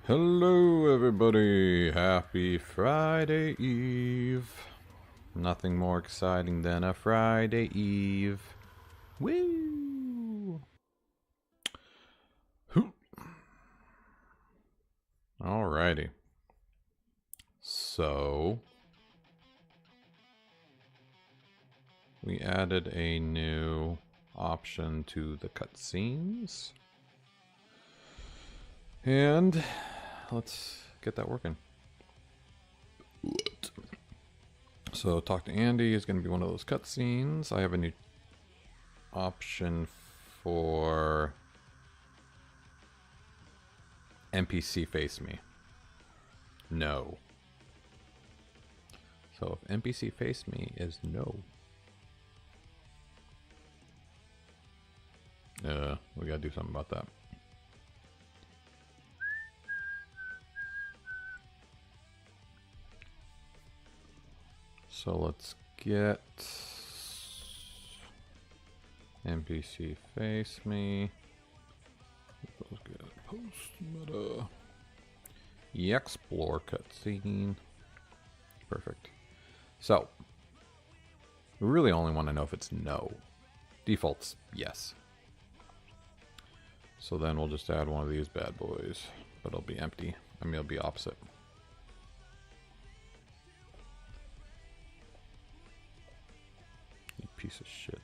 Hello everybody, happy Friday Eve. Nothing more exciting than a Friday Eve. Woo! Alrighty. So we added a new option to the cutscenes. And let's get that working. So talk to Andy is going to be one of those cutscenes. I have a new option for NPC face me. No. So if NPC face me is no. We gotta do something about that. So let's get NPC face me. Let's get post meta. Explore cutscene. Perfect. So we really only want to know if it's no. Default's yes. So then we'll just add one of these bad boys, but it'll be empty. I mean, it'll be opposite. You piece of shit.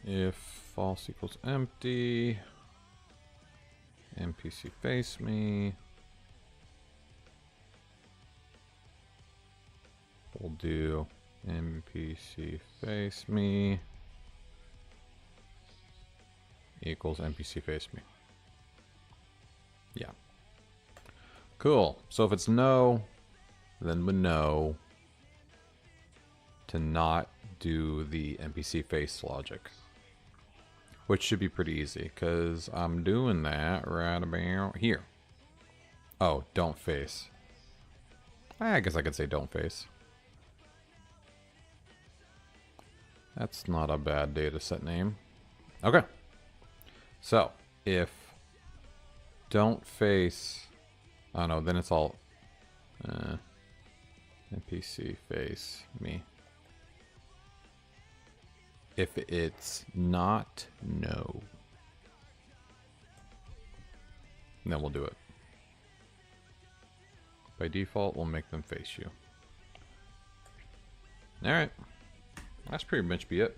If false equals empty, NPC face me. We'll do NPC face me equals NPC face me. Yeah. Cool. So if it's no, then we know to not do the NPC face logic. Which should be pretty easy, because I'm doing that right about here. Oh, don't face. I guess I could say don't face. That's not a bad data set name. Okay. So, if don't face... Oh no, then it's all... NPC face me. If it's not no, then we'll do it. By default, we'll make them face you. Alright. That's pretty much be it.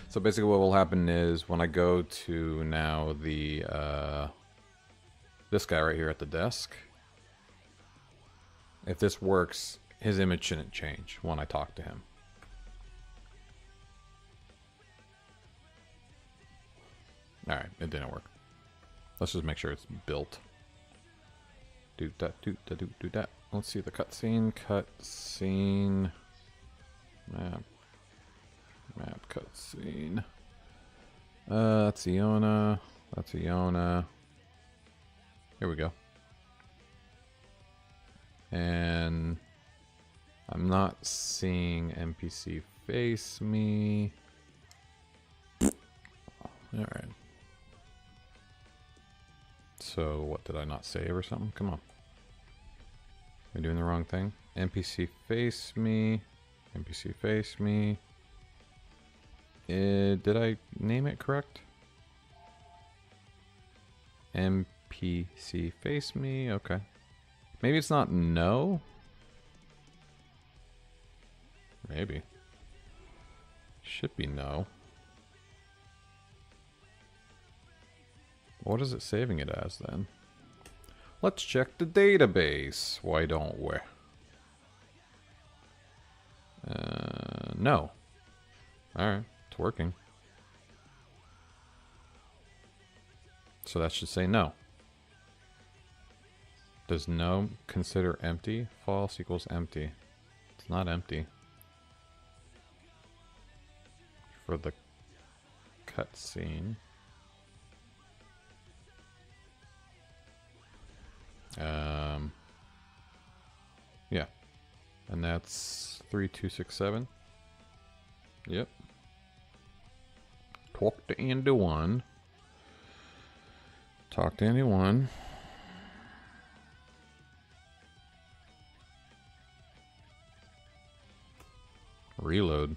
So basically what will happen is when I go to now the this guy right here at the desk, if this works, his image shouldn't change when I talk to him. Alright, it didn't work. Let's just make sure it's built. Do that, do that, do that. Let's see the cutscene. Cutscene. Map. Map cutscene. That's Iona. That's Iona. Here we go. And I'm not seeing NPC face me. Alright. So, what, did I not save or something? Come on. Am I doing the wrong thing? NPC face me. NPC face me. Did I name it correct? NPC face me. Okay. Maybe it's not no? Maybe. Should be no. What is it saving it as then? Let's check the database. Why don't we? No. Alright, it's working. So that should say no. Does no consider empty? False equals empty. It's not empty. For the cutscene. Yeah. And that's 3267. Yep. Talk to anyone. Talk to anyone. Reload.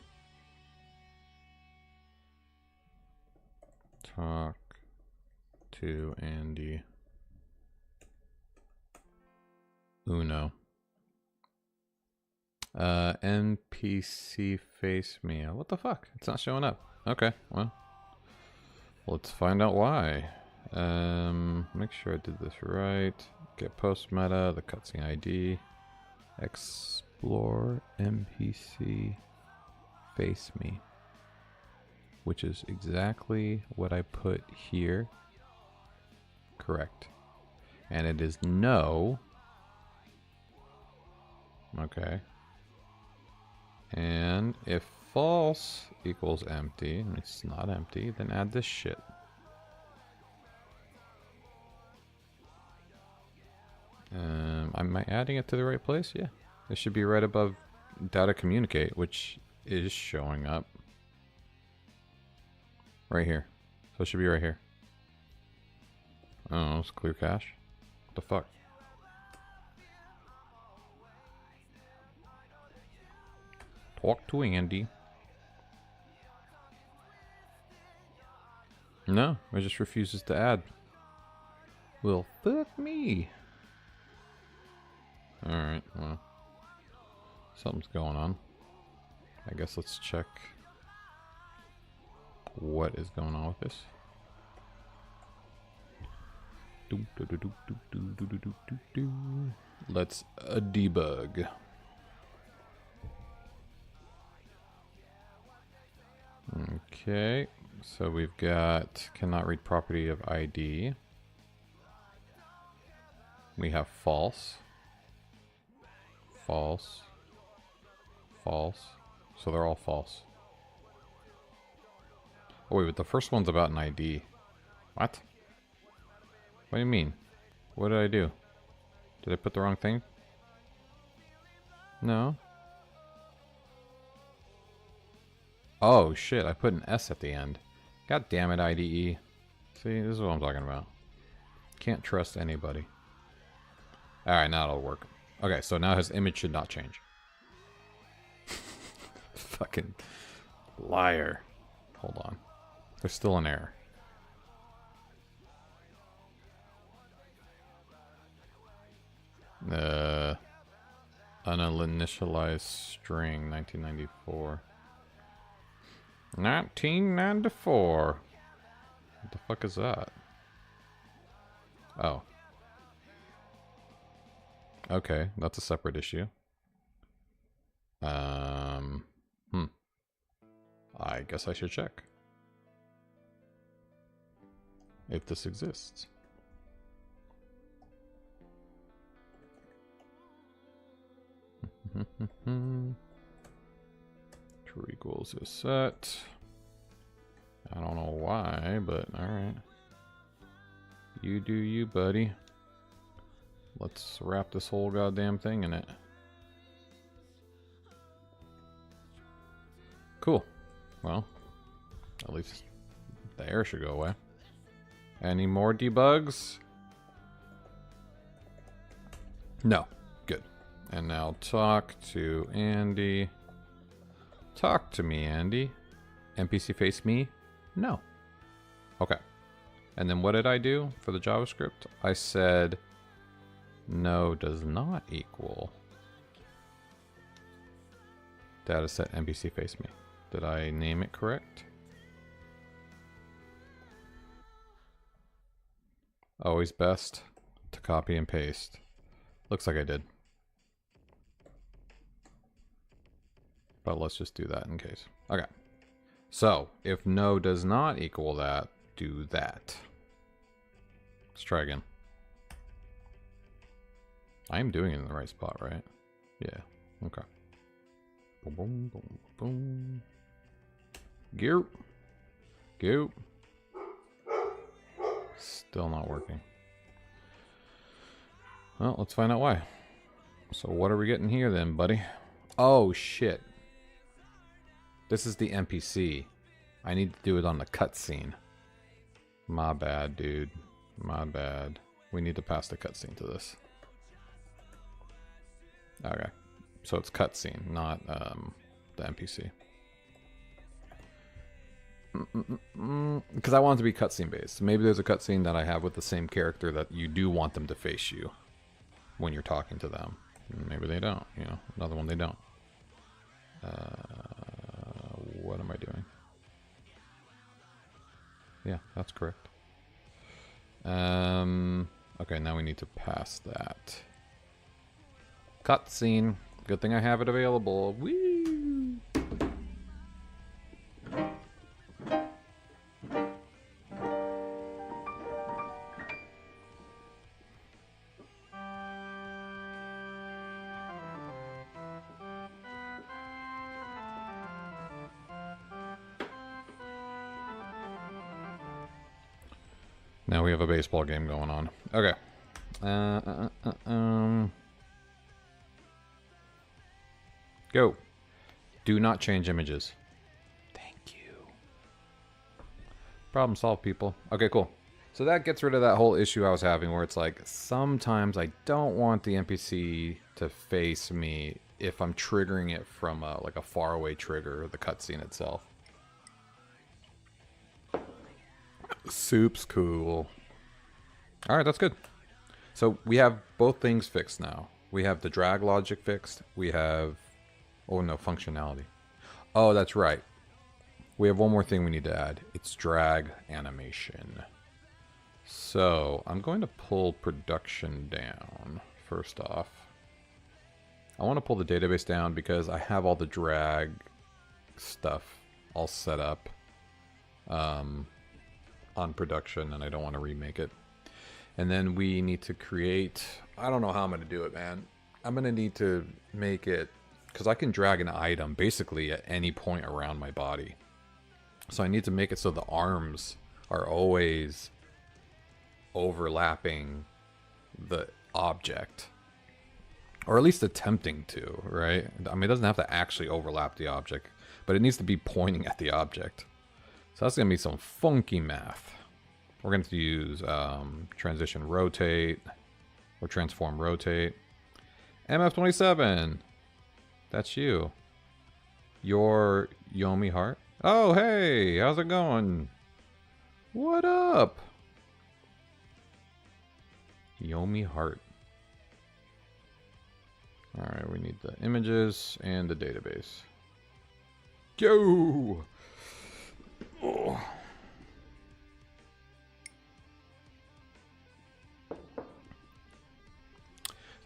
Talk to Andy. Uno. NPC face me. What the fuck? It's not showing up. Okay, well. Let's find out why. Make sure I did this right. Get post meta, the cutscene ID. Explore NPC face me. Which is exactly what I put here. Correct. And it is no. Okay. And if false equals empty, and it's not empty, then add this shit. Am I adding it to the right place? Yeah. It should be right above data communicate, which is showing up. Right here. So it should be right here. Oh, it's clear cache. What the fuck? Talk to Andy. No, it just refuses to add. Well, fuck me. Alright, well. Something's going on. I guess let's check what is going on with this. Let's debug. Okay, so we've got cannot read property of ID. We have false. False. False. So they're all false. Oh wait, but the first one's about an ID. What? What do you mean? What did I do? Did I put the wrong thing? No. Oh shit, I put an S at the end. God damn it, IDE. See, this is what I'm talking about. Can't trust anybody. Alright, now it'll work. Okay, so now his image should not change. Fucking liar. Hold on. There's still an error. Uninitialized string, 1994. 1994. What the fuck is that? Oh. Okay, that's a separate issue. Hmm. I guess I should check if this exists. True equals is set. I don't know why, but alright. You do you, buddy. Let's wrap this whole goddamn thing in it. Cool. Well, at least the error should go away. Any more debugs? No. Good. And now talk to Andy. Talk to me, Andy. NPC face me? No. Okay. And then what did I do for the JavaScript? I said no does not equal dataset NPC face me. Did I name it correct? Always best to copy and paste. Looks like I did. But let's just do that in case. Okay. So, if no does not equal that, do that. Let's try again. I am doing it in the right spot, right? Yeah. Okay. Boom, boom, boom, boom. Gear. Go. Still not working. Well, let's find out why. So what are we getting here then, buddy? Oh, shit. This is the NPC. I need to do it on the cutscene. My bad, dude. My bad. We need to pass the cutscene to this. Okay. So it's cutscene, not the NPC. Because I want it to be cutscene based. Maybe there's a cutscene that I have with the same character that you do want them to face you when you're talking to them. Maybe they don't. You know, another one they don't. What am I doing? Yeah, that's correct. Okay, now we need to pass that. Cutscene. Good thing I have it available. Woo! Now we have a baseball game going on. Okay. Go. Do not change images. Thank you. Problem solved, people. Okay, cool. So that gets rid of that whole issue I was having where it's like, sometimes I don't want the NPC to face me if I'm triggering it from like a faraway trigger, the cutscene itself. Soup's cool. Alright, that's good. So we have both things fixed now. We have the drag logic fixed. We have... Oh no, functionality. Oh, that's right. We have one more thing we need to add. It's drag animation. So I'm going to pull production down first off. I want to pull the database down because I have all the drag stuff all set up on production and I don't want to remake it. And then we need to create... I don't know how I'm going to do it, man. I'm going to need to make it... Because I can drag an item basically at any point around my body. So I need to make it so the arms are always overlapping the object. Or at least attempting to, right? I mean, it doesn't have to actually overlap the object, but it needs to be pointing at the object. So that's going to be some funky math. We're going to use transition rotate or transform rotate. MF27. That's you. Your Yomi Heart. Oh, hey, how's it going? What up? Yomi Heart. Alright, we need the images and the database. Go! Oh.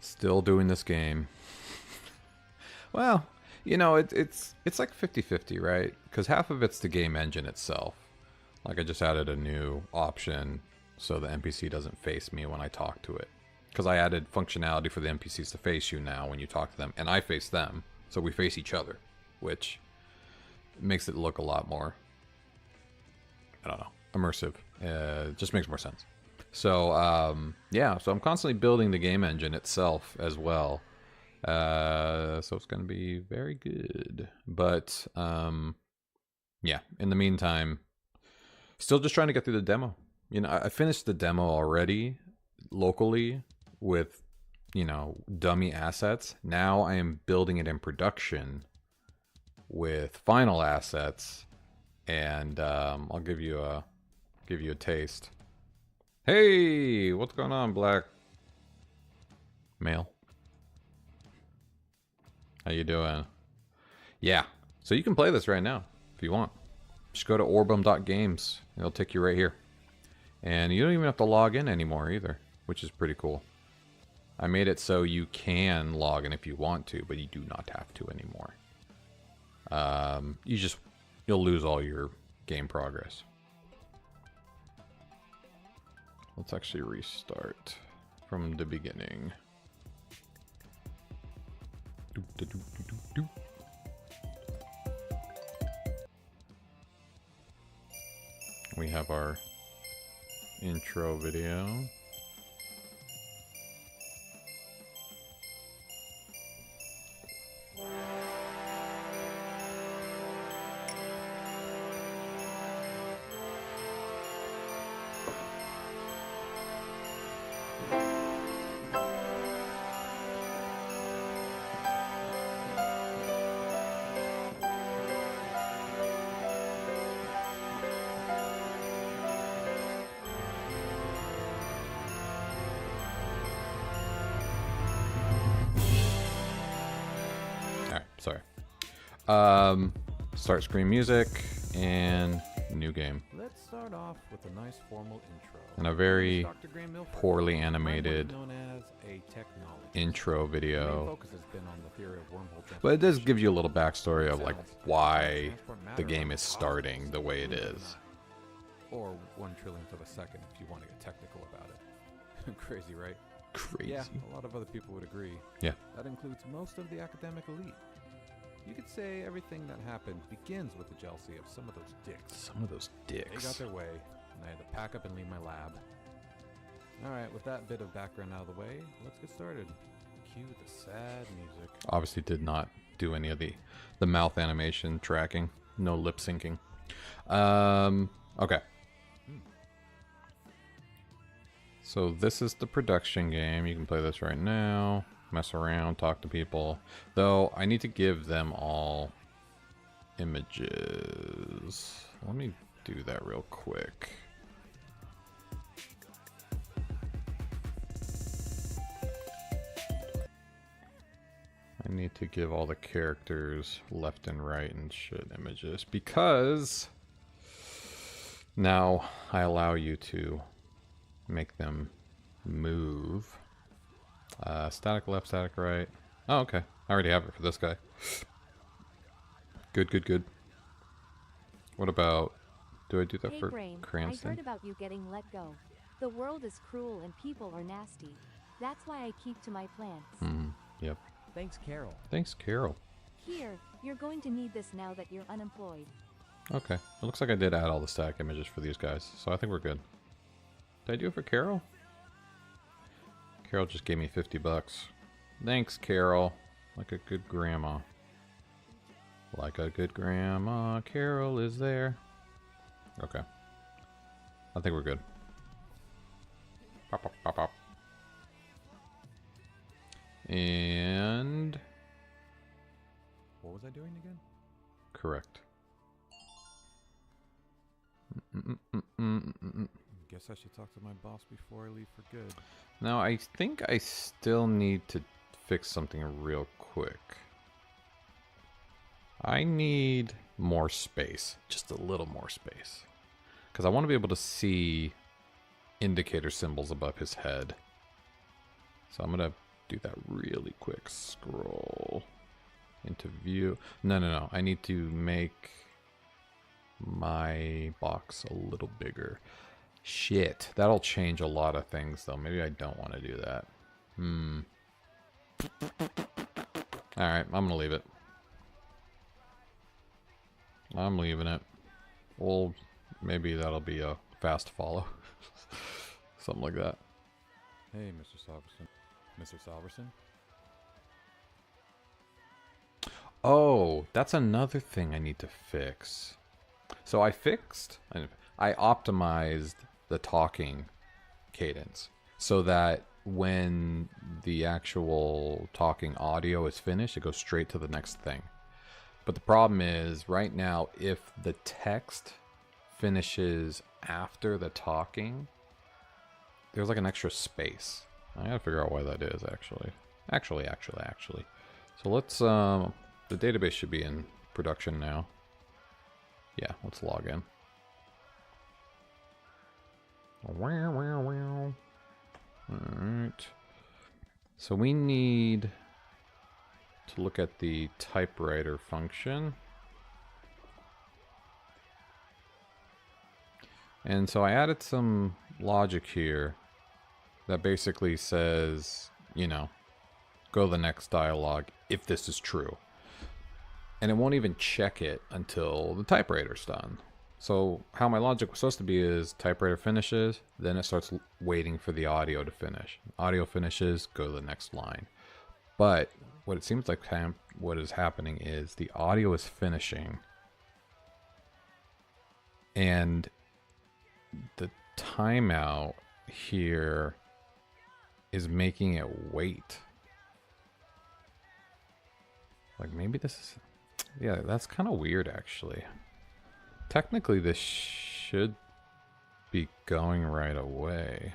Still doing this game. Well, You know, it's like 50-50, right? Because half of it's the game engine itself. Like I just added a new option so the NPC doesn't face me when I talk to it. Because I added functionality for the NPCs to face you now when you talk to them, and I face them, so we face each other, which makes it look a lot more, I don't know, immersive. Just makes more sense. So yeah, so I'm constantly building the game engine itself as well. So it's going to be very good. But yeah, in the meantime, still just trying to get through the demo. You know, I finished the demo already locally with, you know, dummy assets. Now I am building it in production with final assets, and I'll give you a taste. Hey, what's going on, black male? How you doing? Yeah, so you can play this right now if you want. Just go to orbem.games. It'll take you right here. And you don't even have to log in anymore either, which is pretty cool. I made it so you can log in if you want to, but you do not have to anymore. You'll lose all your game progress. Let's actually restart from the beginning. We have our intro video. Sorry. Start screen music and new game. Let's start off with a nice formal intro. And a very poorly animated intro video. But it does give you a little backstory of like why the game is starting the way it is. Or 1 trillionth of a second if you want to get technical about it. Crazy, right? Crazy. Yeah, a lot of other people would agree. Yeah. That includes most of the academic elite. You could say everything that happened begins with the jealousy of some of those dicks. Some of those dicks. They got their way, and I had to pack up and leave my lab. Alright, with that bit of background out of the way, let's get started. Cue the sad music. Obviously did not do any of the mouth animation tracking. No lip syncing. Okay. So this is the production game. You can play this right now. Mess around, talk to people. Though, I need to give them all images. Let me do that real quick. I need to give all the characters left and right and shit images because now I allow you to make them move. Static left, static right. Oh, okay. I already have it for this guy. Good, good, good. What about... Do I do that for Cranston? I heard about you getting let go. The world is cruel and people are nasty. That's why I keep to my plans. Yep. Thanks, Carol. Thanks, Carol. Here, you're going to need this now that you're unemployed. Okay. It looks like I did add all the static images for these guys, so I think we're good. Did I do it for Carol? Carol just gave me 50 bucks. Thanks, Carol. Like a good grandma. Like a good grandma, Carol is there. Okay. I think we're good. Pop, pop, pop, pop. And... What was I doing again? Correct. Guess I should talk to my boss before I leave for good. Now, I think I still need to fix something real quick. I need more space. Just a little more space. Because I want to be able to see indicator symbols above his head. So I'm going to do that really quick. Scroll. into view. No, no, no. I need to make my box a little bigger. Shit. That'll change a lot of things, though. Maybe I don't want to do that. Alright, I'm going to leave it. I'm leaving it. Well, maybe that'll be a fast follow. Something like that. Hey, Mr. Salverson. Mr. Salverson? Oh, that's another thing I need to fix. So I optimized the talking cadence so that when the actual talking audio is finished, it goes straight to the next thing. But the problem is, right now, if the text finishes after the talking, there's like an extra space. I gotta figure out why that is, actually. Actually. So let's, the database should be in production now. Yeah, let's log in. Alright. So we need to look at the typewriter function. And so I added some logic here that basically says, you know, go to the next dialogue if this is true. And it won't even check it until the typewriter's done. So how my logic was supposed to be is typewriter finishes, then it starts waiting for the audio to finish. Audio finishes, go to the next line. But what it seems like what is happening is the audio is finishing and the timeout here is making it wait. Like maybe this is... Yeah, that's kind of weird actually. Technically this should be going right away.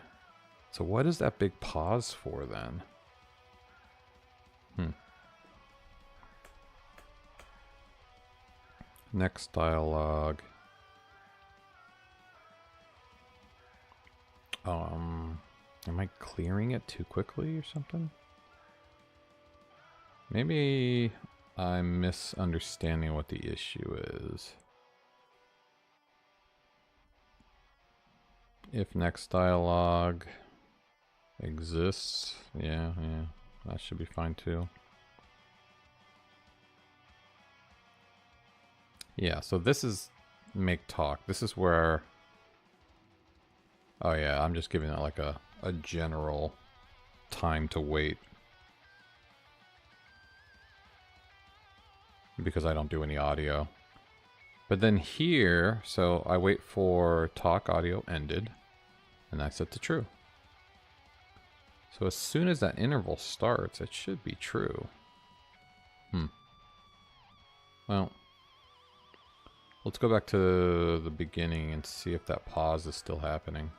So what is that big pause for then? Next dialogue. Am I clearing it too quickly or something? Maybe I'm misunderstanding what the issue is. If next dialogue exists, yeah, that should be fine too. Yeah, so this is make talk. This is where... Oh yeah, I'm just giving it like a general time to wait. Because I don't do any audio. But then here, so I wait for talk audio ended, and I set to true. So as soon as that interval starts, it should be true. Well, let's go back to the beginning and see if that pause is still happening.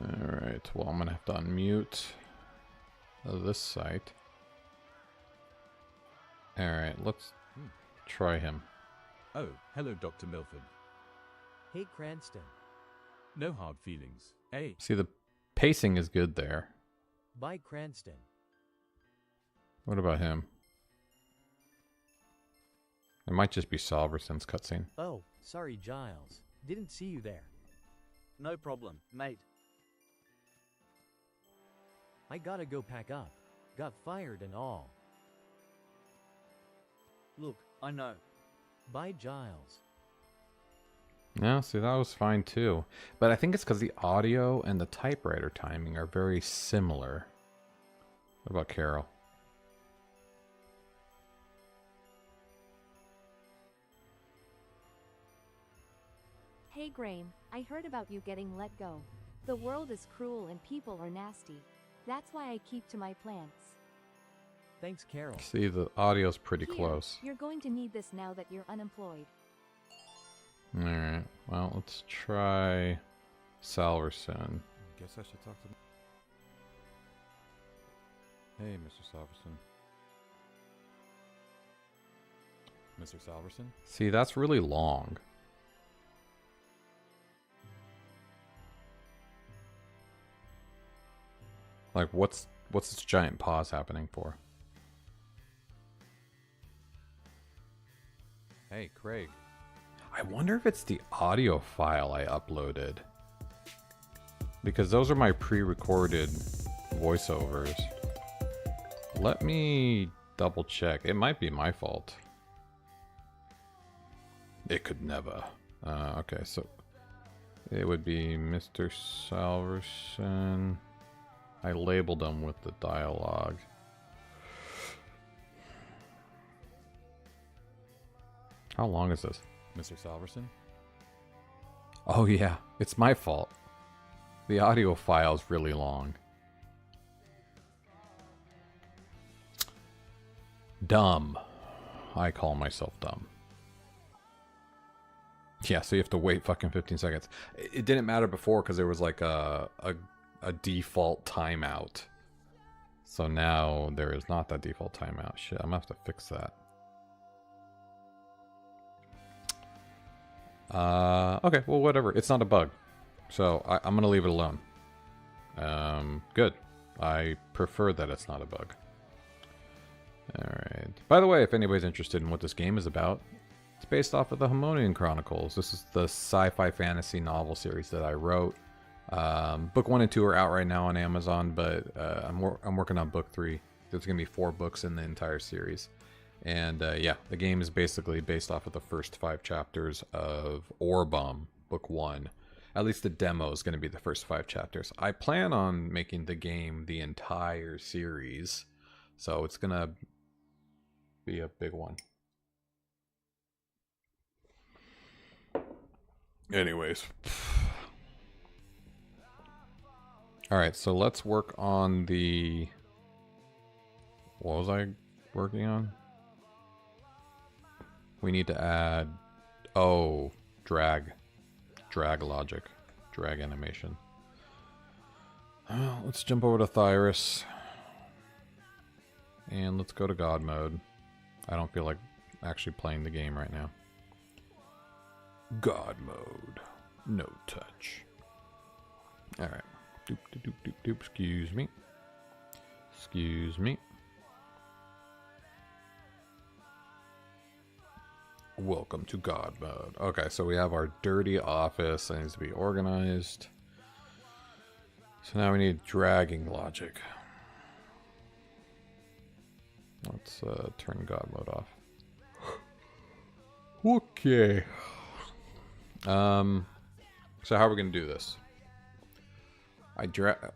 Alright, well I'm gonna have to unmute this site. Alright, let's try him. Oh, hello, Dr. Milford. Hey, Cranston. No hard feelings. Hey. See, the pacing is good there. Bye, Cranston. What about him? It might just be Salverson's cutscene. Oh, sorry, Giles. Didn't see you there. No problem, mate. I gotta go pack up. Got fired and all. Look, I know. Bye, Giles. Yeah, see, that was fine too. But I think it's because the audio and the typewriter timing are very similar. What about Carol? Hey Graham, I heard about you getting let go. The world is cruel and people are nasty. That's why I keep to my plants. Thanks, Carol. See, the audio's pretty Here, close. You're going to need this now that you're unemployed. Alright, well, let's try Salverson. Guess I should talk to... Hey, Mr. Salverson. Mr. Salverson? See, that's really long. Like, what's this giant pause happening for? Hey, Craig. I wonder if it's the audio file I uploaded. Because those are my pre-recorded voiceovers. Let me double check. It might be my fault. It could never. Okay, so it would be Mr. Salverson. I labeled them with the dialogue. How long is this? Mr. Salverson? Oh yeah, it's my fault. The audio file's really long. Dumb. I call myself dumb. Yeah, so you have to wait fucking 15 seconds. It didn't matter before because there was like a default timeout. So now there is not that default timeout. Shit, I'm gonna have to fix that. Okay, well, whatever. It's not a bug. So I'm gonna leave it alone. Good. I prefer that it's not a bug. Alright. By the way, if anybody's interested in what this game is about, it's based off of the Harmonian Chronicles. This is the sci-fi fantasy novel series that I wrote. Book 1 and 2 are out right now on Amazon, but I'm working on book 3. There's going to be 4 books in the entire series. And yeah, the game is basically based off of the first 5 chapters of Orbem, book 1. At least the demo is going to be the first 5 chapters. I plan on making the game the entire series, so it's going to be a big one. Anyways. Alright, so let's work on the... What was I working on? We need to add... Oh, drag. Drag logic. Drag animation. Let's jump over to Thyrus. And let's go to God mode. I don't feel like actually playing the game right now. God mode. No touch. Alright. Doop, doop, doop, doop, doop. Excuse me. Excuse me. Welcome to God mode. Okay, so we have our dirty office that needs to be organized. So now we need dragging logic. Let's turn God mode off. Okay. So how are we going to do this?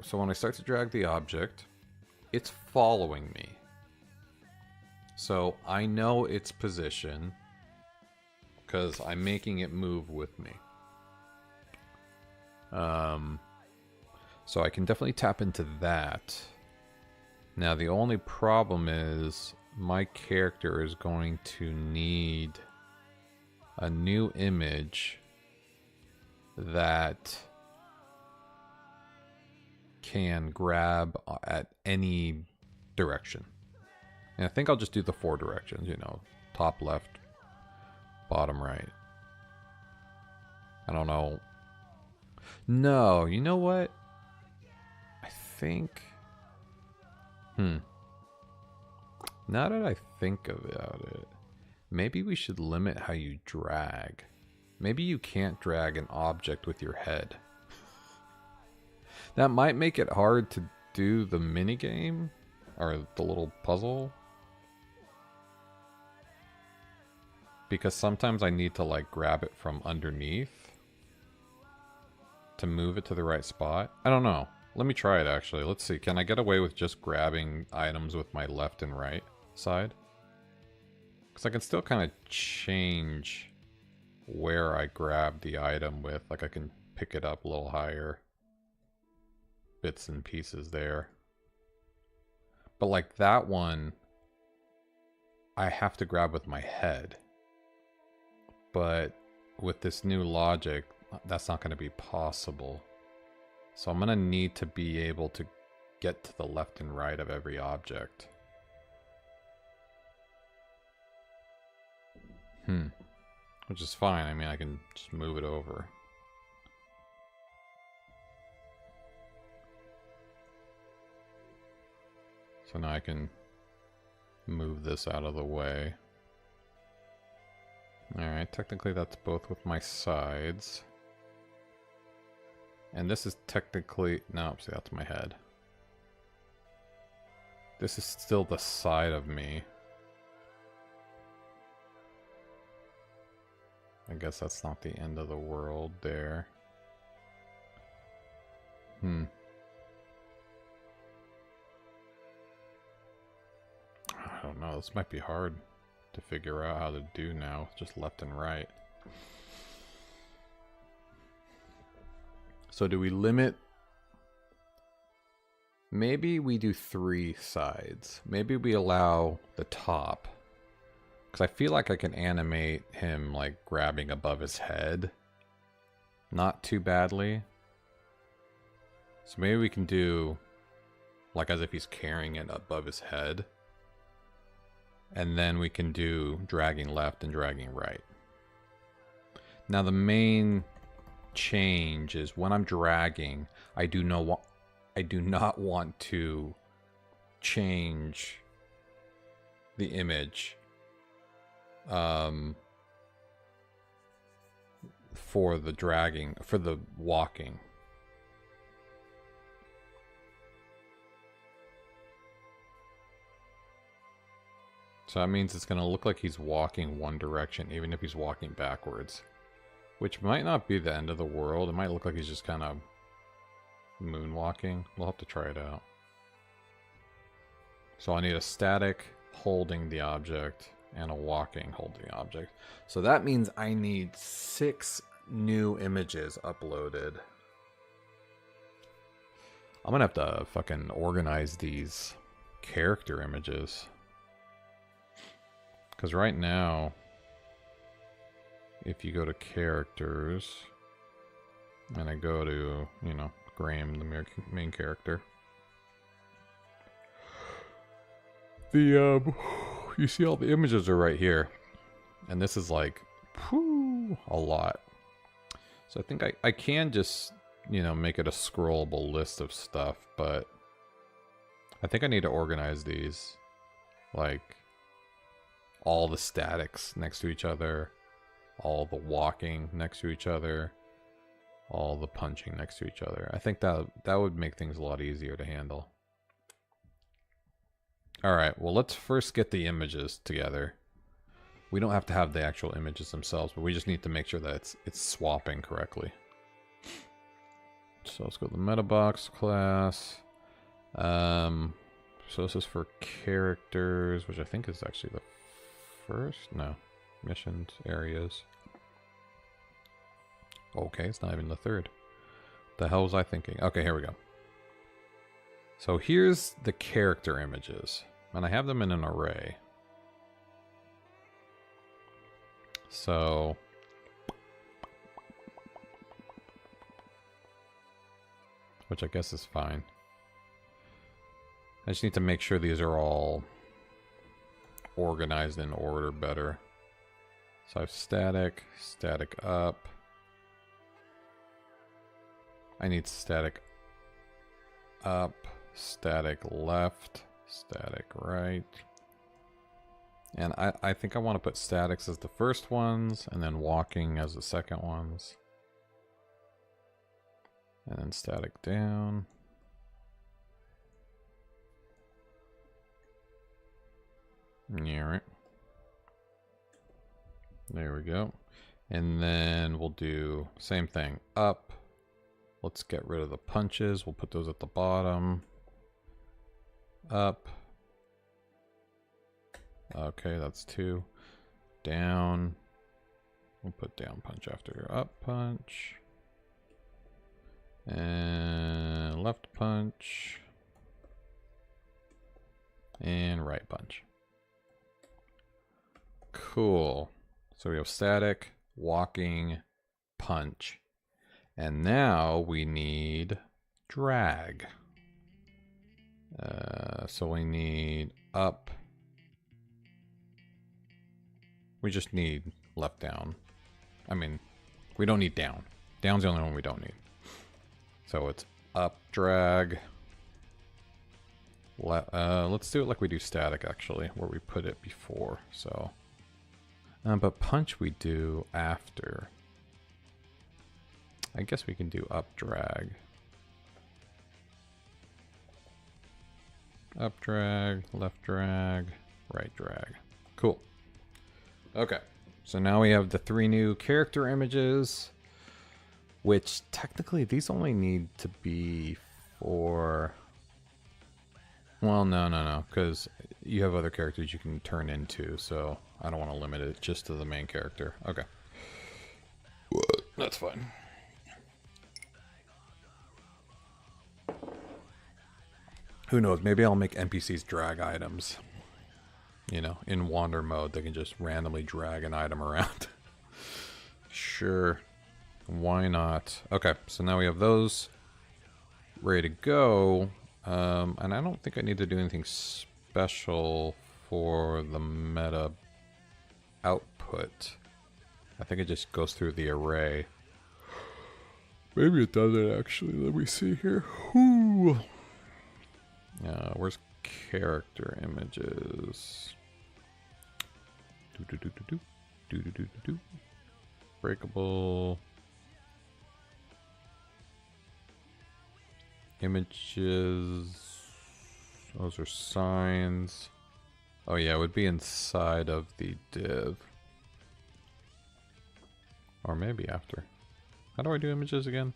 So when I start to drag the object, it's following me. So I know its position because I'm making it move with me. So I can definitely tap into that. Now the only problem is my character is going to need a new image that can grab at any direction. And I think I'll just do the 4 directions, you know, top left, bottom right. I don't know. No, you know what? I think... Now that I think about it, maybe we should limit how you drag. Maybe you can't drag an object with your head. That might make it hard to do the minigame, or the little puzzle. Because sometimes I need to like grab it from underneath to move it to the right spot. I don't know. Let me try it actually. Let's see. Can I get away with just grabbing items with my left and right side? Because I can still kind of change where I grab the item with. Like I can pick it up a little higher. Bits and pieces there. But like that one, I have to grab with my head. But with this new logic, that's not going to be possible. So I'm going to need to be able to get to the left and right of every object. Which is fine. I mean, I can just move it over. So now I can move this out of the way. Alright, technically that's both with my sides. And this is technically... No, see, that's my head. This is still the side of me. I guess that's not the end of the world there. I don't know, this might be hard to figure out how to do now, just left and right. So do we limit? Maybe we do 3 sides. Maybe we allow the top. Because I feel like I can animate him like grabbing above his head. Not too badly. So maybe we can do like as if he's carrying it above his head. And then we can do dragging left and dragging right. Now the main change is when I'm dragging, I do not want to change the image for the dragging, for the walking. So that means it's going to look like he's walking one direction, even if he's walking backwards. Which might not be the end of the world. It might look like he's just kind of moonwalking. We'll have to try it out. So I need a static holding the object and a walking holding the object. So that means I need 6 new images uploaded. I'm going to have to fucking organize these character images. Because right now, if you go to characters, and I go to, you know, Graham, the main character, the, you see all the images are right here. And this is like, whew, a lot. So I think I can just, you know, make it a scrollable list of stuff, but I think I need to organize these, like, all the statics next to each other, all the walking next to each other, all the punching next to each other. I think that would make things a lot easier to handle. Alright, well let's first get the images together. We don't have to have the actual images themselves, but we just need to make sure that it's swapping correctly. So let's go to the MetaBox class. So this is for characters, which I think is actually the first? No. Missions, areas. Okay, it's not even the third. The hell was I thinking? Okay, here we go. So here's the character images. And I have them in an array. So which I guess is fine. I just need to make sure these are all organized in order better. So I have static, static up. I need static up, static left, static right. And I think I want to put statics as the first ones, and then walking as the second ones. And then static down. Yeah, right. There we go. And then we'll do same thing. Up. Let's get rid of the punches. We'll put those at the bottom. Up. Okay, that's 2. Down. We'll put down punch after up punch. And left punch. And right punch. Cool. So we have static, walking, punch. And now we need drag. So we need up. We just need left down. I mean, we don't need down. Down's the only one we don't need. So it's up, drag. Let's do it like we do static, actually, where we put it before. So, but punch we do after. I guess we can do up drag. Up drag, left drag, right drag. Cool. Okay, so now we have the 3 new character images, which technically these only need to be for... Well, no, because you have other characters you can turn into, so I don't want to limit it just to the main character. Okay. That's fine. Who knows, maybe I'll make NPCs drag items. You know, in wander mode, they can just randomly drag an item around. Sure. Why not? Okay, so now we have those ready to go. And I don't think I need to do anything special for the meta output. I think it just goes through the array. Maybe it doesn't actually. Let me see here. Whoo. Where's character images? Breakable images. Those are signs. Oh yeah, it would be inside of the div. Or maybe after. How do I do images again?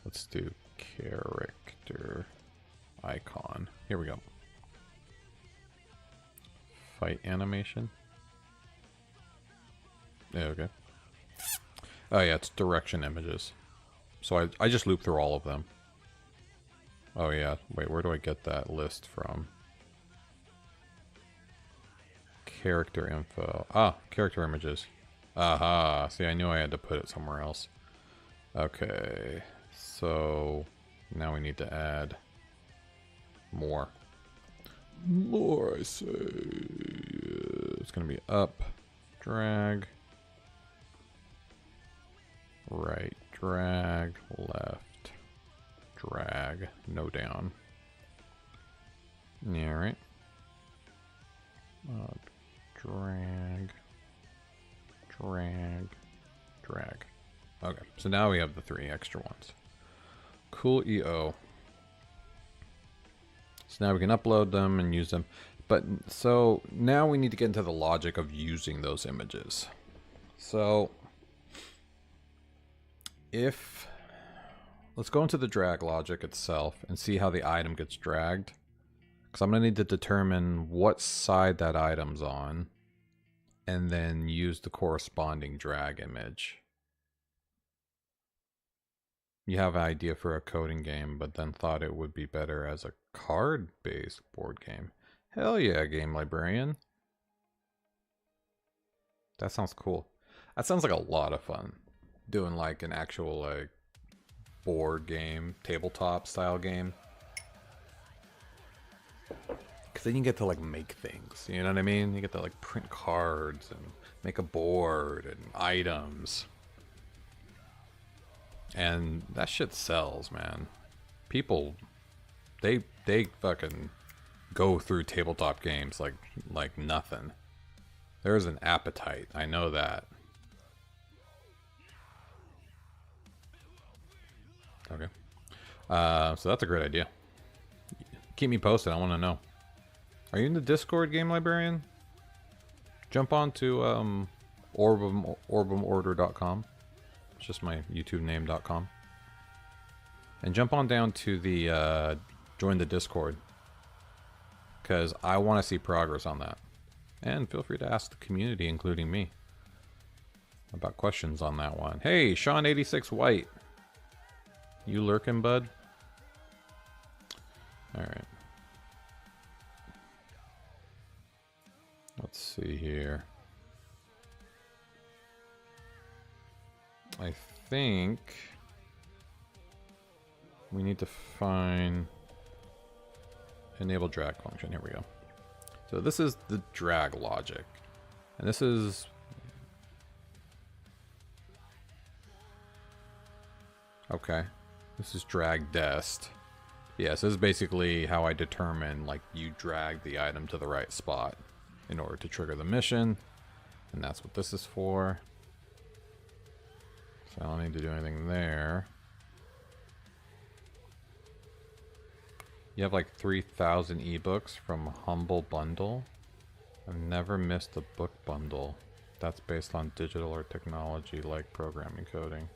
Let's do character icon. Here we go. Fight animation. Yeah, okay. Oh yeah, it's direction images. So I just loop through all of them. Oh yeah, wait, where do I get that list from? Character info. Ah, character images. Aha, see, I knew I had to put it somewhere else. Okay, so now we need to add more. More, I say. It's gonna be up, drag, right, drag, left, drag, no down. Yeah, right. Drag, drag, drag. Okay, so now we have the 3 extra ones. Cool EO. So now we can upload them and use them. But so now we need to get into the logic of using those images. So let's go into the drag logic itself and see how the item gets dragged. Because I'm going to need to determine what side that item's on and then use the corresponding drag image. You have an idea for a coding game, but then thought it would be better as a card-based board game. Hell yeah, game librarian. That sounds cool. That sounds like a lot of fun. Doing like an actual like board game, tabletop style game. Because then you get to like make things, you know what I mean? You get to like print cards and make a board and items. And that shit sells, man. People, they fucking go through tabletop games like nothing. There's an appetite, I know that. Okay. So that's a great idea. Keep me posted, I want to know. Are you in the Discord, Game Librarian? Jump on to orbemorder.com. It's just my YouTube name.com. And jump on down to the join the Discord. Because I want to see progress on that. And feel free to ask the community, including me, about questions on that one. Hey, Sean86 White. You lurking, bud? Alright. Let's see here. I think we need to find enable drag function. Here we go. So this is the drag logic. And this is Okay. This is drag dest. Yes, this is basically how I determine, like, you drag the item to the right spot in order to trigger the mission. And that's what this is for. So I don't need to do anything there. You have like 3,000 ebooks from Humble Bundle. I've never missed a book bundle. That's based on digital or technology like programming, coding,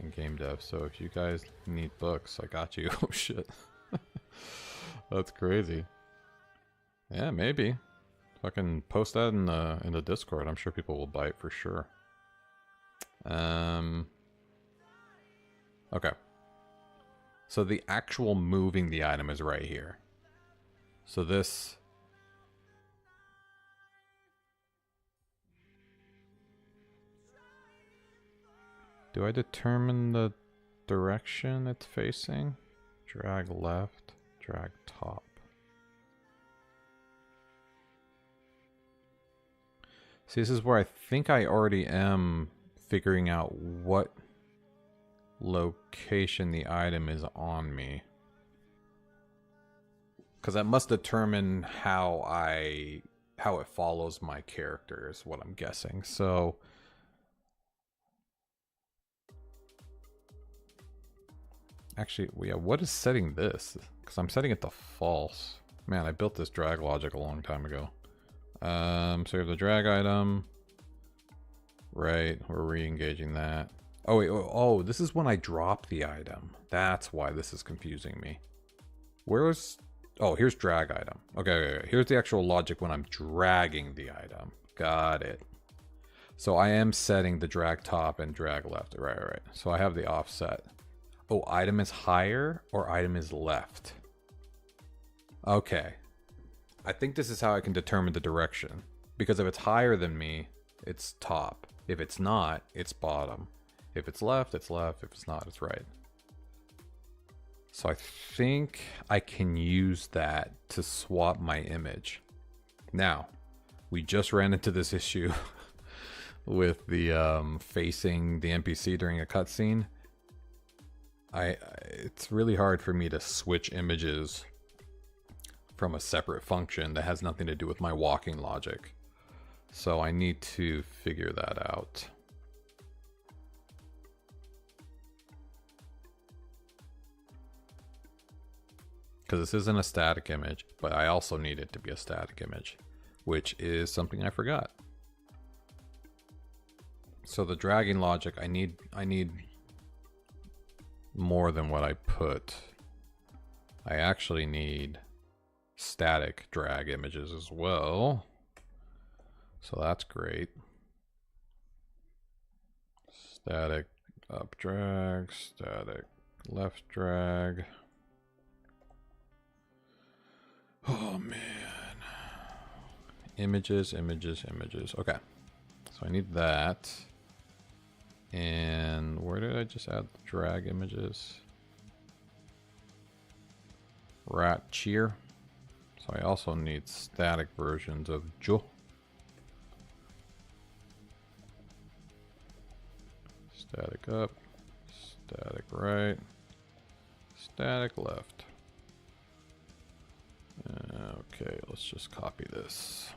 and game dev. So if you guys need books, I got you. Oh shit. That's crazy. Yeah, maybe. If I can post that in the Discord, I'm sure people will buy it for sure. Okay. So the actual moving the item is right here. So this... Do I determine the direction it's facing? Drag left, drag top. See, this is where I think I already am figuring out what location the item is on me. Because that must determine how it follows my character is what I'm guessing. So actually, yeah, what is setting this? Because I'm setting it to false. Man, I built this drag logic a long time ago. So we have the drag item. Right, we're re-engaging that. Oh wait, oh, this is when I drop the item. That's why this is confusing me. Where's... Oh, here's drag item. Okay, here's the actual logic when I'm dragging the item. Got it. So I am setting the drag top and drag left. Right. So I have the offset. Oh, item is higher or item is left. Okay. I think this is how I can determine the direction. Because if it's higher than me, it's top. If it's not, it's bottom. If it's left, it's left. If it's not, it's right. So I think I can use that to swap my image. Now, we just ran into this issue with the facing the NPC during a cutscene. It's really hard for me to switch images from a separate function that has nothing to do with my walking logic. So I need to figure that out. Because this isn't a static image, but I also need it to be a static image, which is something I forgot. So the dragging logic, I need more than what I put. I actually need static drag images as well. So that's great. Static up drag, static left drag. Oh man. Images. Okay. So I need that. And where did I just add the drag images? Rat cheer. So I also need static versions of Jo. Static up, static right, static left. Okay, let's just copy this.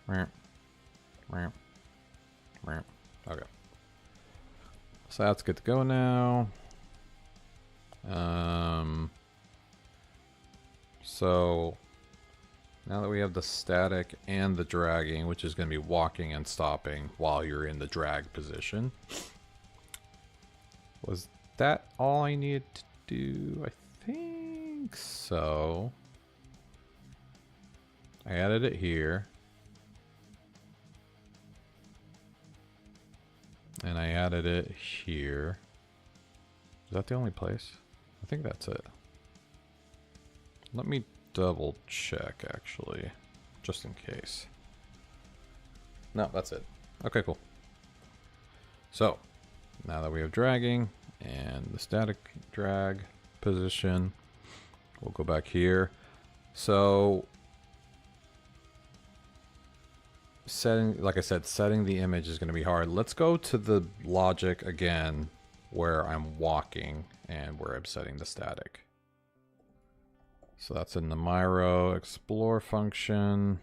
Okay. So that's good to go now. So now that we have the static and the dragging, which is going to be walking and stopping while you're in the drag position. Was that all I needed to do? I think so. I added it here. And I added it here. Is that the only place? I think that's it. Let me double check actually, just in case. No, that's it. Okay, cool. So now that we have dragging and the static drag position, we'll go back here. So setting, like I said, setting the image is going to be hard. Let's go to the logic again where I'm walking and where I'm setting the static. So that's in the Miro explore function.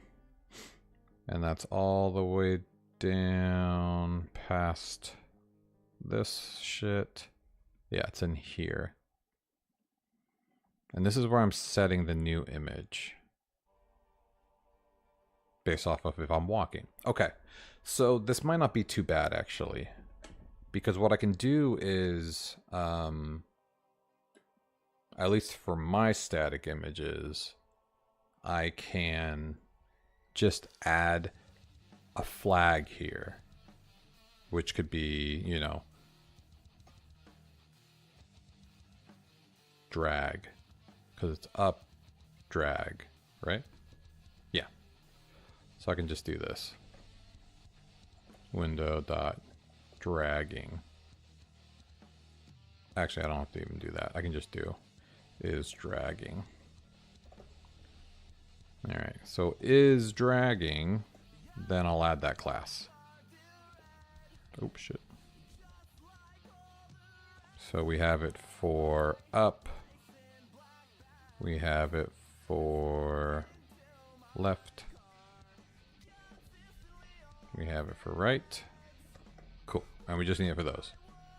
And that's all the way down past this shit. Yeah, it's in here. And this is where I'm setting the new image. Based off of if I'm walking. Okay, so this might not be too bad actually. Because what I can do is, at least for my static images, I can just add a flag here. Which could be, you know, drag. Because it's up, drag, right? Yeah. So I can just do this. Window dot dragging. Actually, I don't have to even do that. I can just do is dragging. All right. So is dragging, then I'll add that class. Oops, shit. So we have it for up. We have it for left. We have it for right. Cool. And we just need it for those.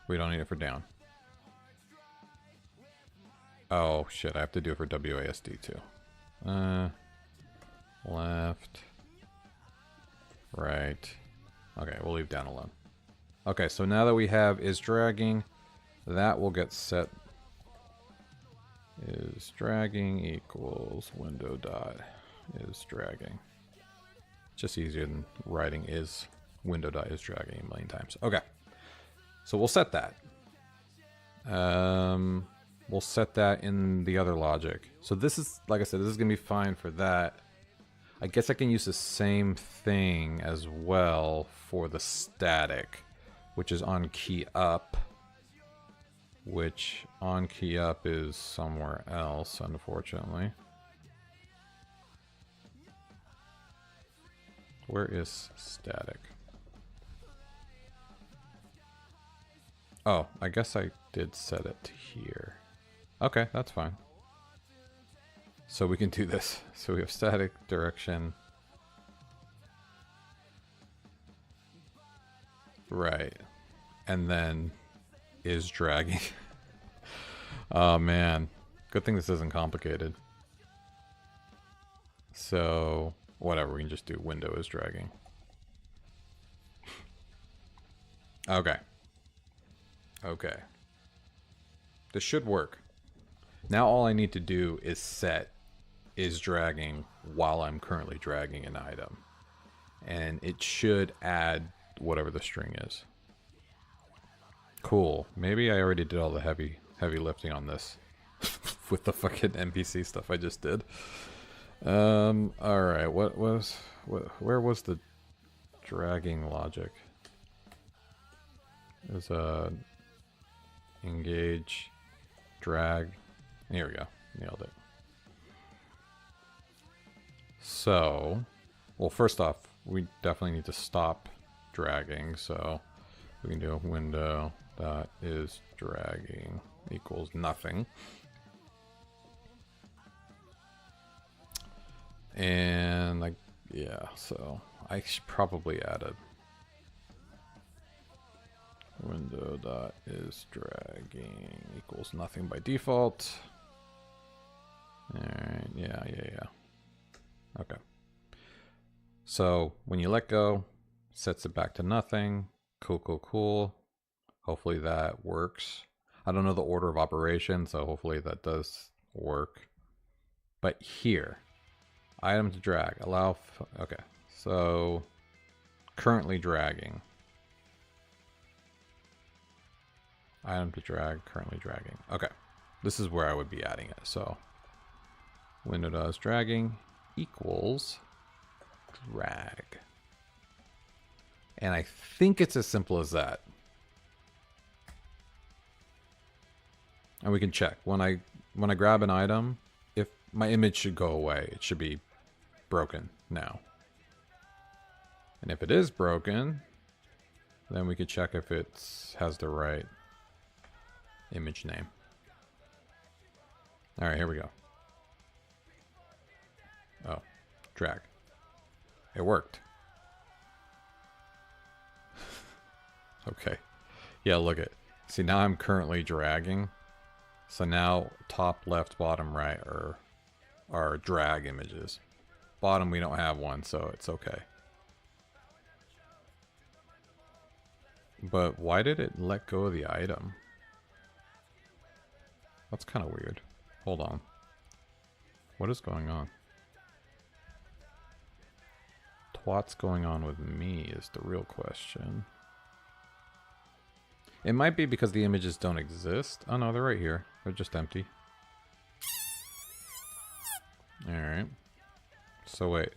We don't need it for down. Oh, shit. I have to do it for WASD too. Left. Right. Okay, we'll leave down alone. Okay, so now that we have is dragging, that will get set. Is dragging equals window dot is dragging. Just easier than writing is window dot is dragging a million times. Okay, so we'll set that. We'll set that in the other logic. So this is, like I said, this is gonna be fine for that. I guess I can use the same thing as well for the static, which is on key up. Which on key up is somewhere else, unfortunately. Where is static? Oh, I guess I did set it here. Okay, that's fine. So we can do this. So we have static direction. Right. And then is dragging. Oh man. Good thing this isn't complicated. So whatever, we can just do window is dragging. Okay. Okay. This should work. Now all I need to do is set is dragging while I'm currently dragging an item. And it should add whatever the string is. Cool. Maybe I already did all the heavy lifting on this with the fucking NPC stuff I just did. All right. Where was the dragging logic? There's a engage, drag. Here we go. Nailed it. So, well, first off, we definitely need to stop dragging. So we can do a window dot is dragging equals nothing. And like, yeah, so I should probably add a window dot is dragging equals nothing by default. Alright, yeah. Okay. So when you let go, sets it back to nothing. Cool. Hopefully that works. I don't know the order of operation, so hopefully that does work. But here, item to drag, allow, okay. So currently dragging. Item to drag, currently dragging. Okay, this is where I would be adding it. So window does dragging equals drag. And I think it's as simple as that. And we can check. When I grab an item, if my image should go away, it should be broken now. And if it is broken, then we could check if it has the right image name. All right, here we go. Oh, drag. It worked. Okay. Yeah, look at. See, now I'm currently dragging. So now top, left, bottom, right are drag images. Bottom, we don't have one, so it's okay. But why did it let go of the item? That's kind of weird. Hold on. What is going on? What's going on with me is the real question. It might be because the images don't exist. Oh no, they're right here. They're just empty. Alright. So wait.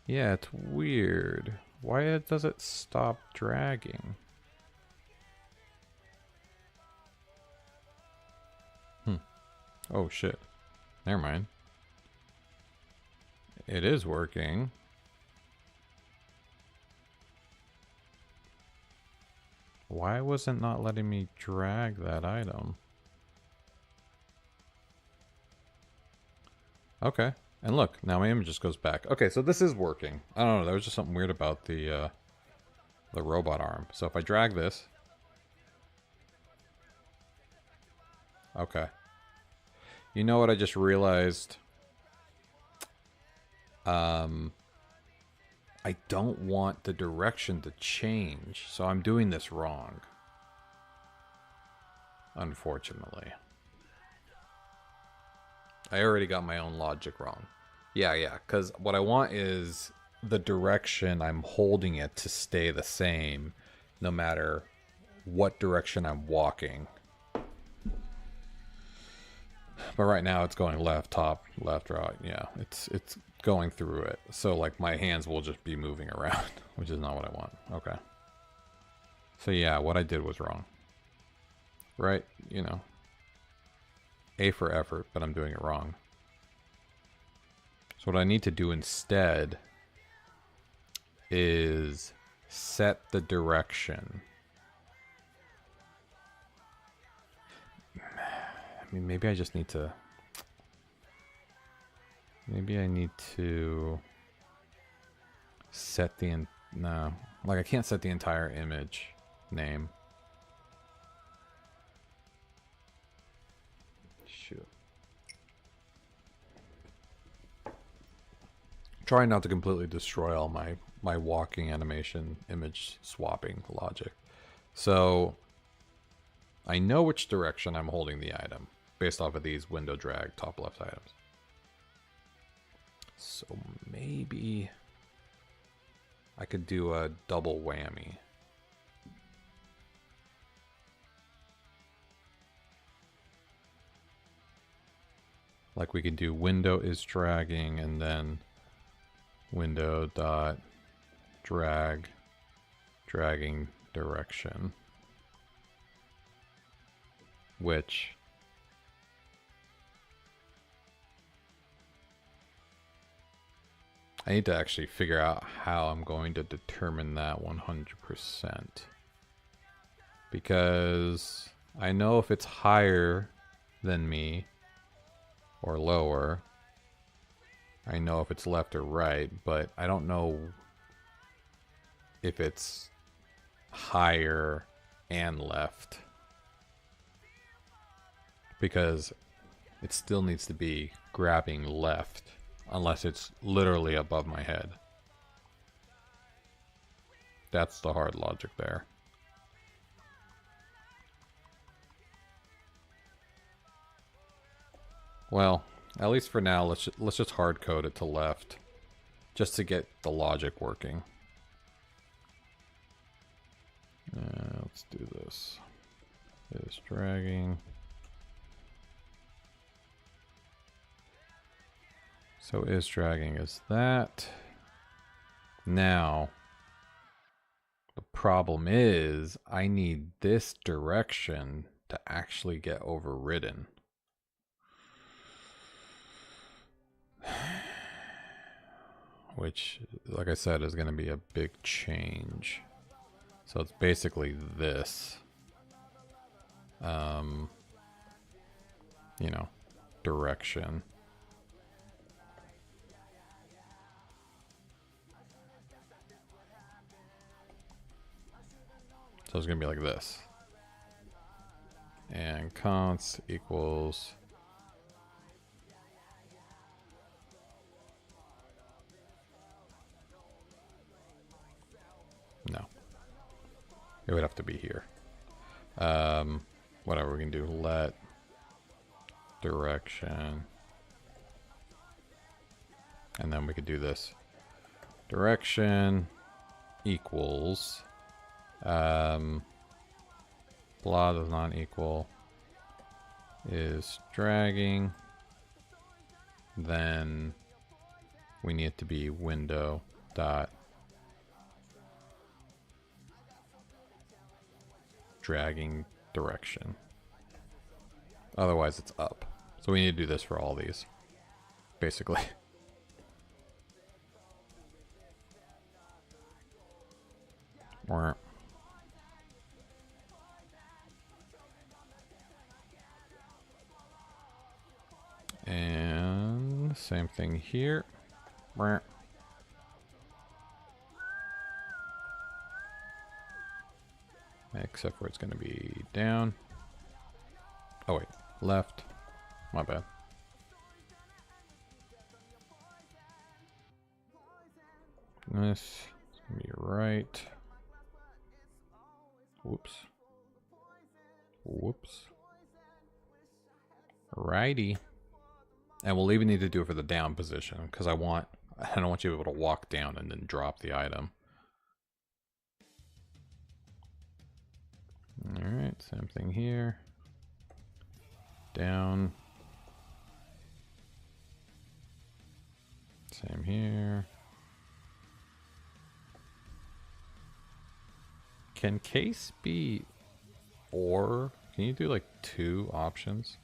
Yeah, it's weird. Why does it stop dragging? Oh shit. Never mind. It is working. Why was it not letting me drag that item? Okay. And look, now my image just goes back. Okay, so this is working. I don't know, there was just something weird about the robot arm. So if I drag this... Okay. You know what I just realized? I don't want the direction to change, so I'm doing this wrong. Unfortunately. I already got my own logic wrong. Yeah, because what I want is the direction I'm holding it to stay the same, no matter what direction I'm walking. But right now it's going left, top, left, right. Yeah, it's going through it. So like my hands will just be moving around, which is not what I want. Okay. So yeah, what I did was wrong. Right? You know. A for effort, but I'm doing it wrong. So what I need to do instead is set the direction. I mean, maybe I just need to... Maybe I need to set the... No. Like, I can't set the entire image name. Shoot. Trying not to completely destroy all my walking animation image swapping logic. So, I know which direction I'm holding the item based off of these window drag top left items. So maybe I could do a double whammy. Like we could do window is dragging and then window dot drag dragging direction, which I need to actually figure out how I'm going to determine that 100%. Because I know if it's higher than me or lower, I know if it's left or right, but I don't know if it's higher and left. Because it still needs to be grabbing left. Unless it's literally above my head. That's the hard logic there. Well, at least for now, let's just hard code it to left, just to get the logic working. Let's do this. Is dragging. So is dragging is that. Now, the problem is I need this direction to actually get overridden. which, like I said, is going to be a big change. So it's basically this, you know, direction. So it's going to be like this. And const equals no. It would have to be here. Whatever, we can do let direction. And then we could do this. Direction equals blah does not equal is dragging. Then we need it to be window dot dragging direction. Otherwise it's up. So we need to do this for all these, basically. And same thing here. Except for it's going to be down. Oh wait, left. My bad. This is going to be right. Whoops. Whoops. Righty. And we'll even need to do it for the down position, because I don't want you to be able to walk down and then drop the item. Alright, same thing here. Down. Same here. Can case be or? Can you do like 2 options?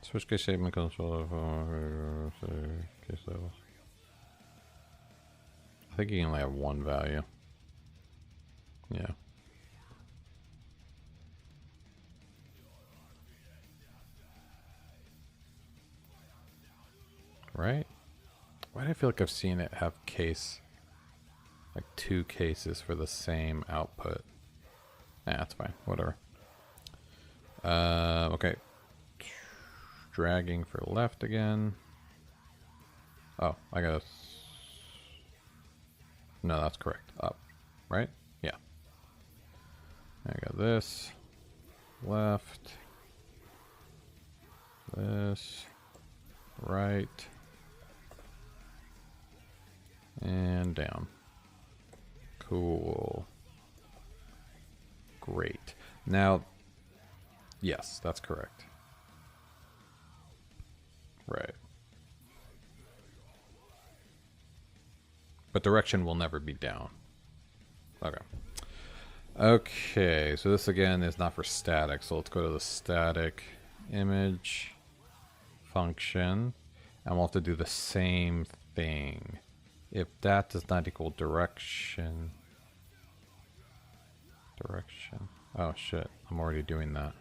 Switch case statement console case levels. I think you can only have 1 value. Yeah. Right? Why do I feel like I've seen it have case, like 2 cases for the same output? Nah, that's fine. Whatever. Okay. Dragging for left again. Oh, I gotta... No, that's correct. Up. Right? Yeah. I got this. Left. This. Right. And down. Cool. Great. Now, yes, that's correct. Right. But direction will never be down. Okay. Okay, so this again is not for static, so let's go to the static image function, and we'll have to do the same thing. If that does not equal direction... Direction... Oh shit, I'm already doing that.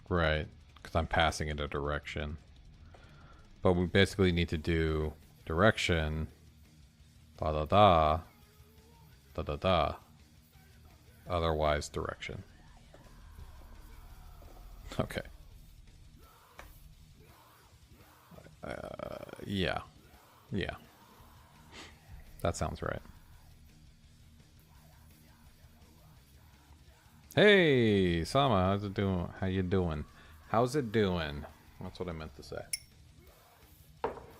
Right, because I'm passing it a direction. But we basically need to do direction, da da da, da da da, otherwise direction. Okay. Yeah. Yeah. That sounds right. Hey, Sama, how's it doing? How you doing? How's it doing? That's what I meant to say.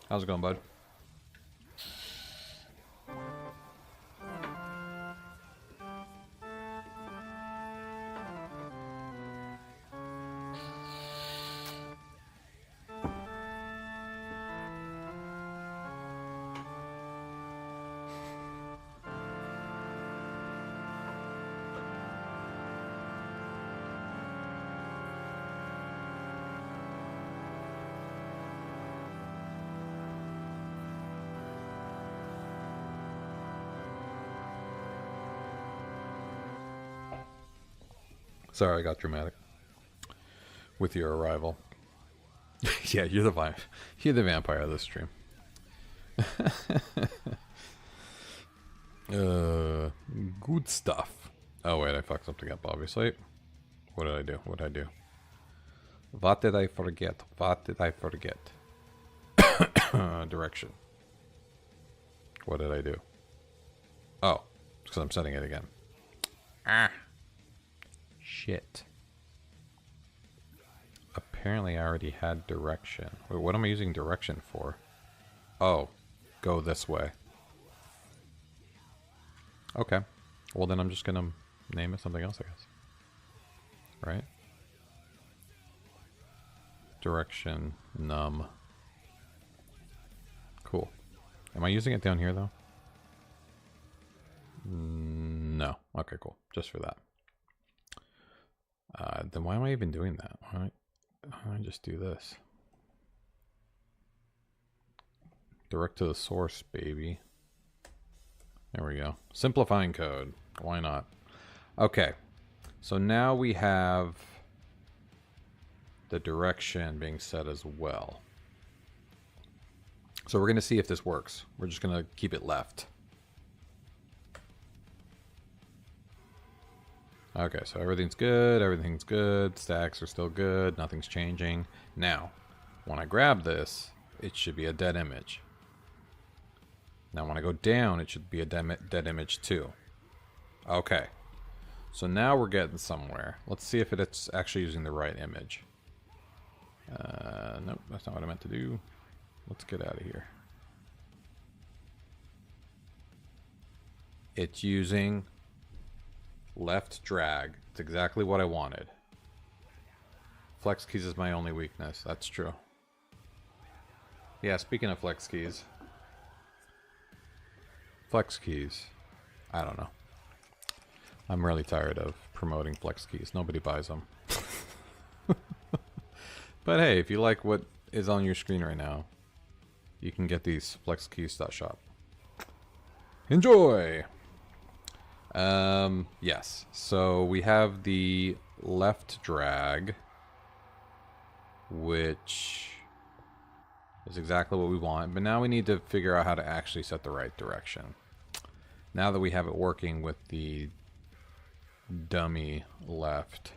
How's it going, bud? Sorry, I got dramatic with your arrival. Yeah, you're the vampire of this stream. Good stuff. Oh wait, I fucked something up, obviously. What did I do? What did I do? What did I forget? What did I forget? Direction. What did I do? Oh, because I'm setting it again. Ah. Shit. Apparently I already had direction. Wait, what am I using direction for? Oh, go this way. Okay. Well, then I'm just gonna name it something else, I guess. Right? Direction num. Cool. Am I using it down here, though? No. Okay, cool. Just for that. Then why am I even doing that? Why don't I just do this? Direct to the source, baby. There we go. Simplifying code. Why not? Okay. So now we have the direction being set as well. So we're going to see if this works. We're just going to keep it left. Okay, so everything's good. Everything's good. Stacks are still good. Nothing's changing. Now, when I grab this, it should be a dead image. Now when I go down, it should be a dead image too. Okay. So now we're getting somewhere. Let's see if it's actually using the right image. Nope, that's not what I meant to do. Let's get out of here. It's using left drag. It's exactly what I wanted. Flex keys is my only weakness. That's true. Yeah, speaking of flex keys. Flex keys. I don't know. I'm really tired of promoting flex keys. Nobody buys them. But hey, if you like what is on your screen right now, you can get these flexkeys.shop. Enjoy! Yes. So we have the left drag, which is exactly what we want. But now we need to figure out how to actually set the right direction. Now that we have it working with the dummy left.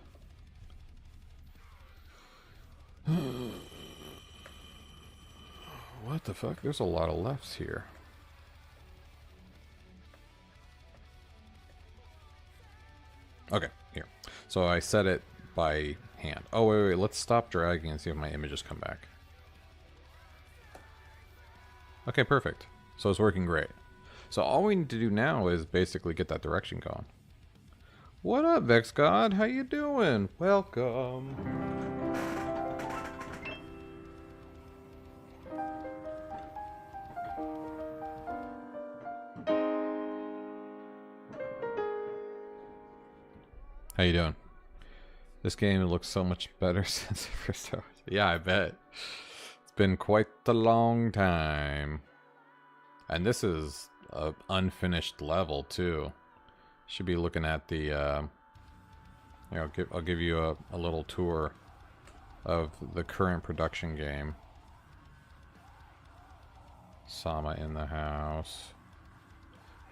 What the fuck? There's a lot of lefts here. Okay, here. So I set it by hand. Oh, wait. Let's stop dragging and see if my images come back. Okay, perfect. So it's working great. So all we need to do now is basically get that direction going. What up, VexGod? How you doing? Welcome. How you doing? This game looks so much better since it first started. Yeah, I bet. It's been quite a long time. And this is an unfinished level, too. Should be looking at the... Here, I'll give you a little tour of the current production game. Sama in the house.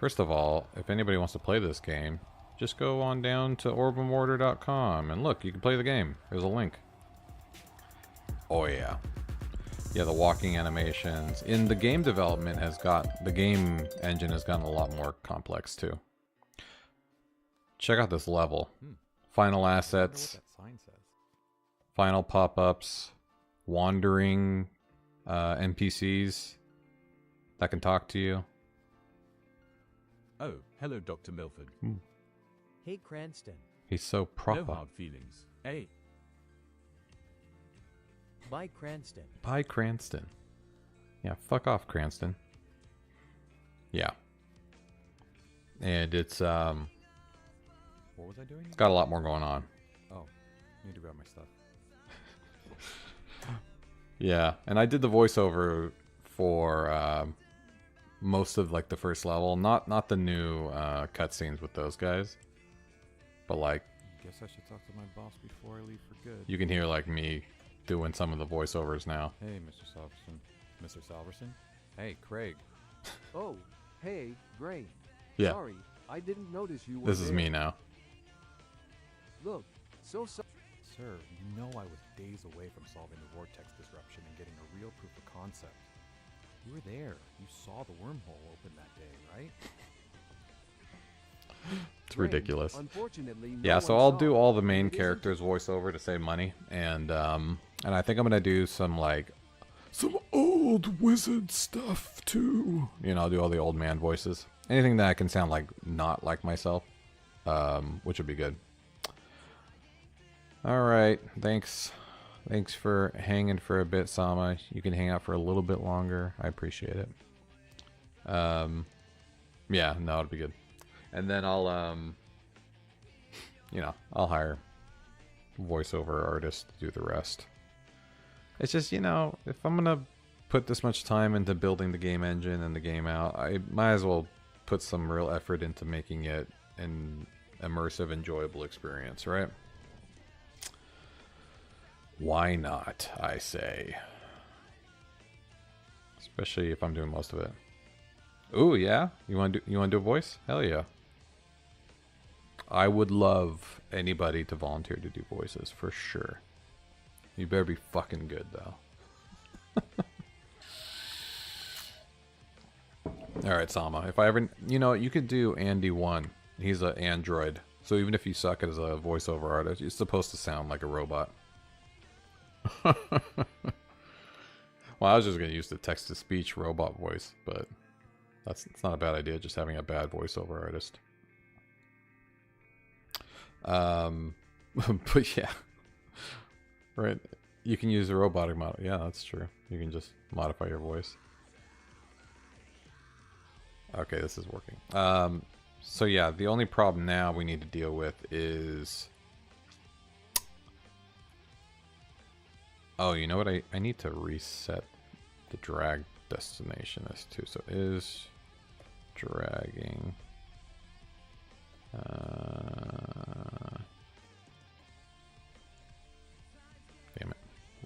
First of all, if anybody wants to play this game, just go on down to orbemortar.com and look, you can play the game. There's a link. Oh yeah. Yeah, the walking animations. In the game development the game engine has gotten a lot more complex too. Check out this level. Final assets. I wonder what that sign says. Final pop-ups. Wandering NPCs that can talk to you. Oh, hello, Dr. Milford. Hey, Cranston. He's so No proper. hard feelings. Hey. Bye, Cranston. Bye, Cranston. Yeah, fuck off, Cranston. Yeah. And it's What was I doing? got a lot more going on. Oh, need to grab my stuff. Yeah, and I did the voiceover for most of like the first level, not the new cutscenes with those guys, but like Guess I should talk to my boss before I leave for good. You can hear like me doing some of the voiceovers now. Hey, Mr. Salverson. Mr. Salverson? Hey, Craig. Oh, hey, Gray. Yeah. Sorry, I didn't notice you were This is there. me now. Look, so sorry. Sir, you know I was days away from solving the vortex disruption and getting a real proof of concept. You were there. You saw the wormhole open that day, right? It's ridiculous. Unfortunately, no Yeah, so one I'll saw do it, all the and main it isn't- characters voiceover to save money, and I think I'm gonna do some like some old wizard stuff too. You know, I'll do all the old man voices. Anything that I can sound like not like myself, which would be good. All right, thanks for hanging for a bit, Sama. You can hang out for a little bit longer. I appreciate it. Yeah, no, it'd be good. And then I'll you know, I'll hire voiceover artists to do the rest. It's just, you know, if I'm gonna put this much time into building the game engine and the game out, I might as well put some real effort into making it an immersive, enjoyable experience, right? Why not, I say. Especially if I'm doing most of it. Ooh, yeah? You wanna do a voice? Hell yeah. I would love anybody to volunteer to do voices, for sure. You better be fucking good, though. Alright, Sama. If I ever... You know, you could do Andy1. He's an android. So even if you suck as a voiceover artist, you're supposed to sound like a robot. Well, I was just going to use the text-to-speech robot voice, but it's not a bad idea, just having a bad voiceover artist. But yeah. Right. You can use a robotic model. Yeah, that's true. You can just modify your voice. Okay, this is working. So yeah, the only problem now we need to deal with is... Oh, you know what? I need to reset the drag destination as too. So is dragging... damn it.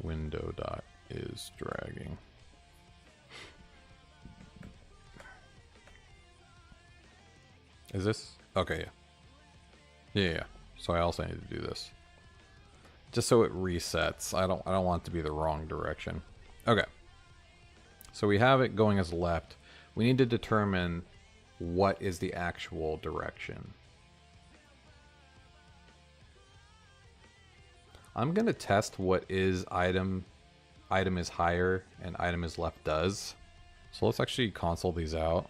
Window dot is dragging. Is this? Okay, yeah. Yeah. So I also need to do this. Just so it resets. I don't want it to be the wrong direction. Okay. So we have it going as left. We need to determine what is the actual direction. I'm gonna test what is item is higher and item is left does. So let's actually console these out.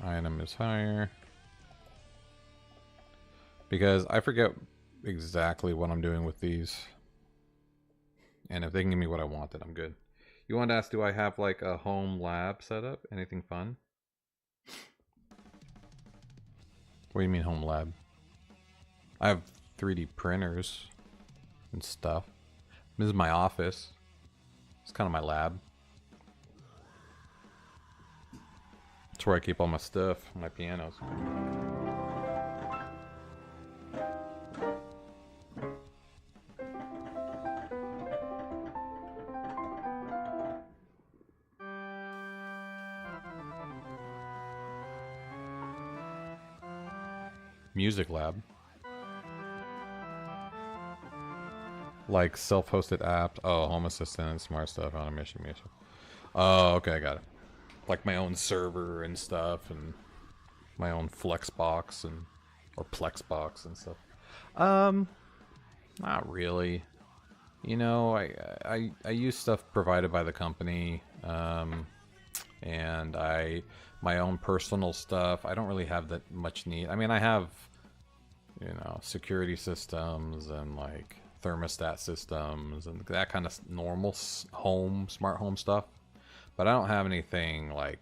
Item is higher. Because I forget exactly what I'm doing with these. And if they can give me what I want, then I'm good. You want to ask, do I have like a home lab setup? Anything fun? What do you mean home lab? I have 3D printers and stuff. This is my office. It's kind of my lab. That's where I keep all my stuff, my pianos. Music lab. Like self-hosted apps. Oh, home assistant, smart stuff, automation, music. Oh, okay, I got it. Like my own server and stuff, and my own Flexbox and or Plexbox and stuff. Not really. You know, I use stuff provided by the company, and my own personal stuff. I don't really have that much need. I mean, I have, you know, security systems and like thermostat systems and that kind of normal smart home stuff. But I don't have anything like,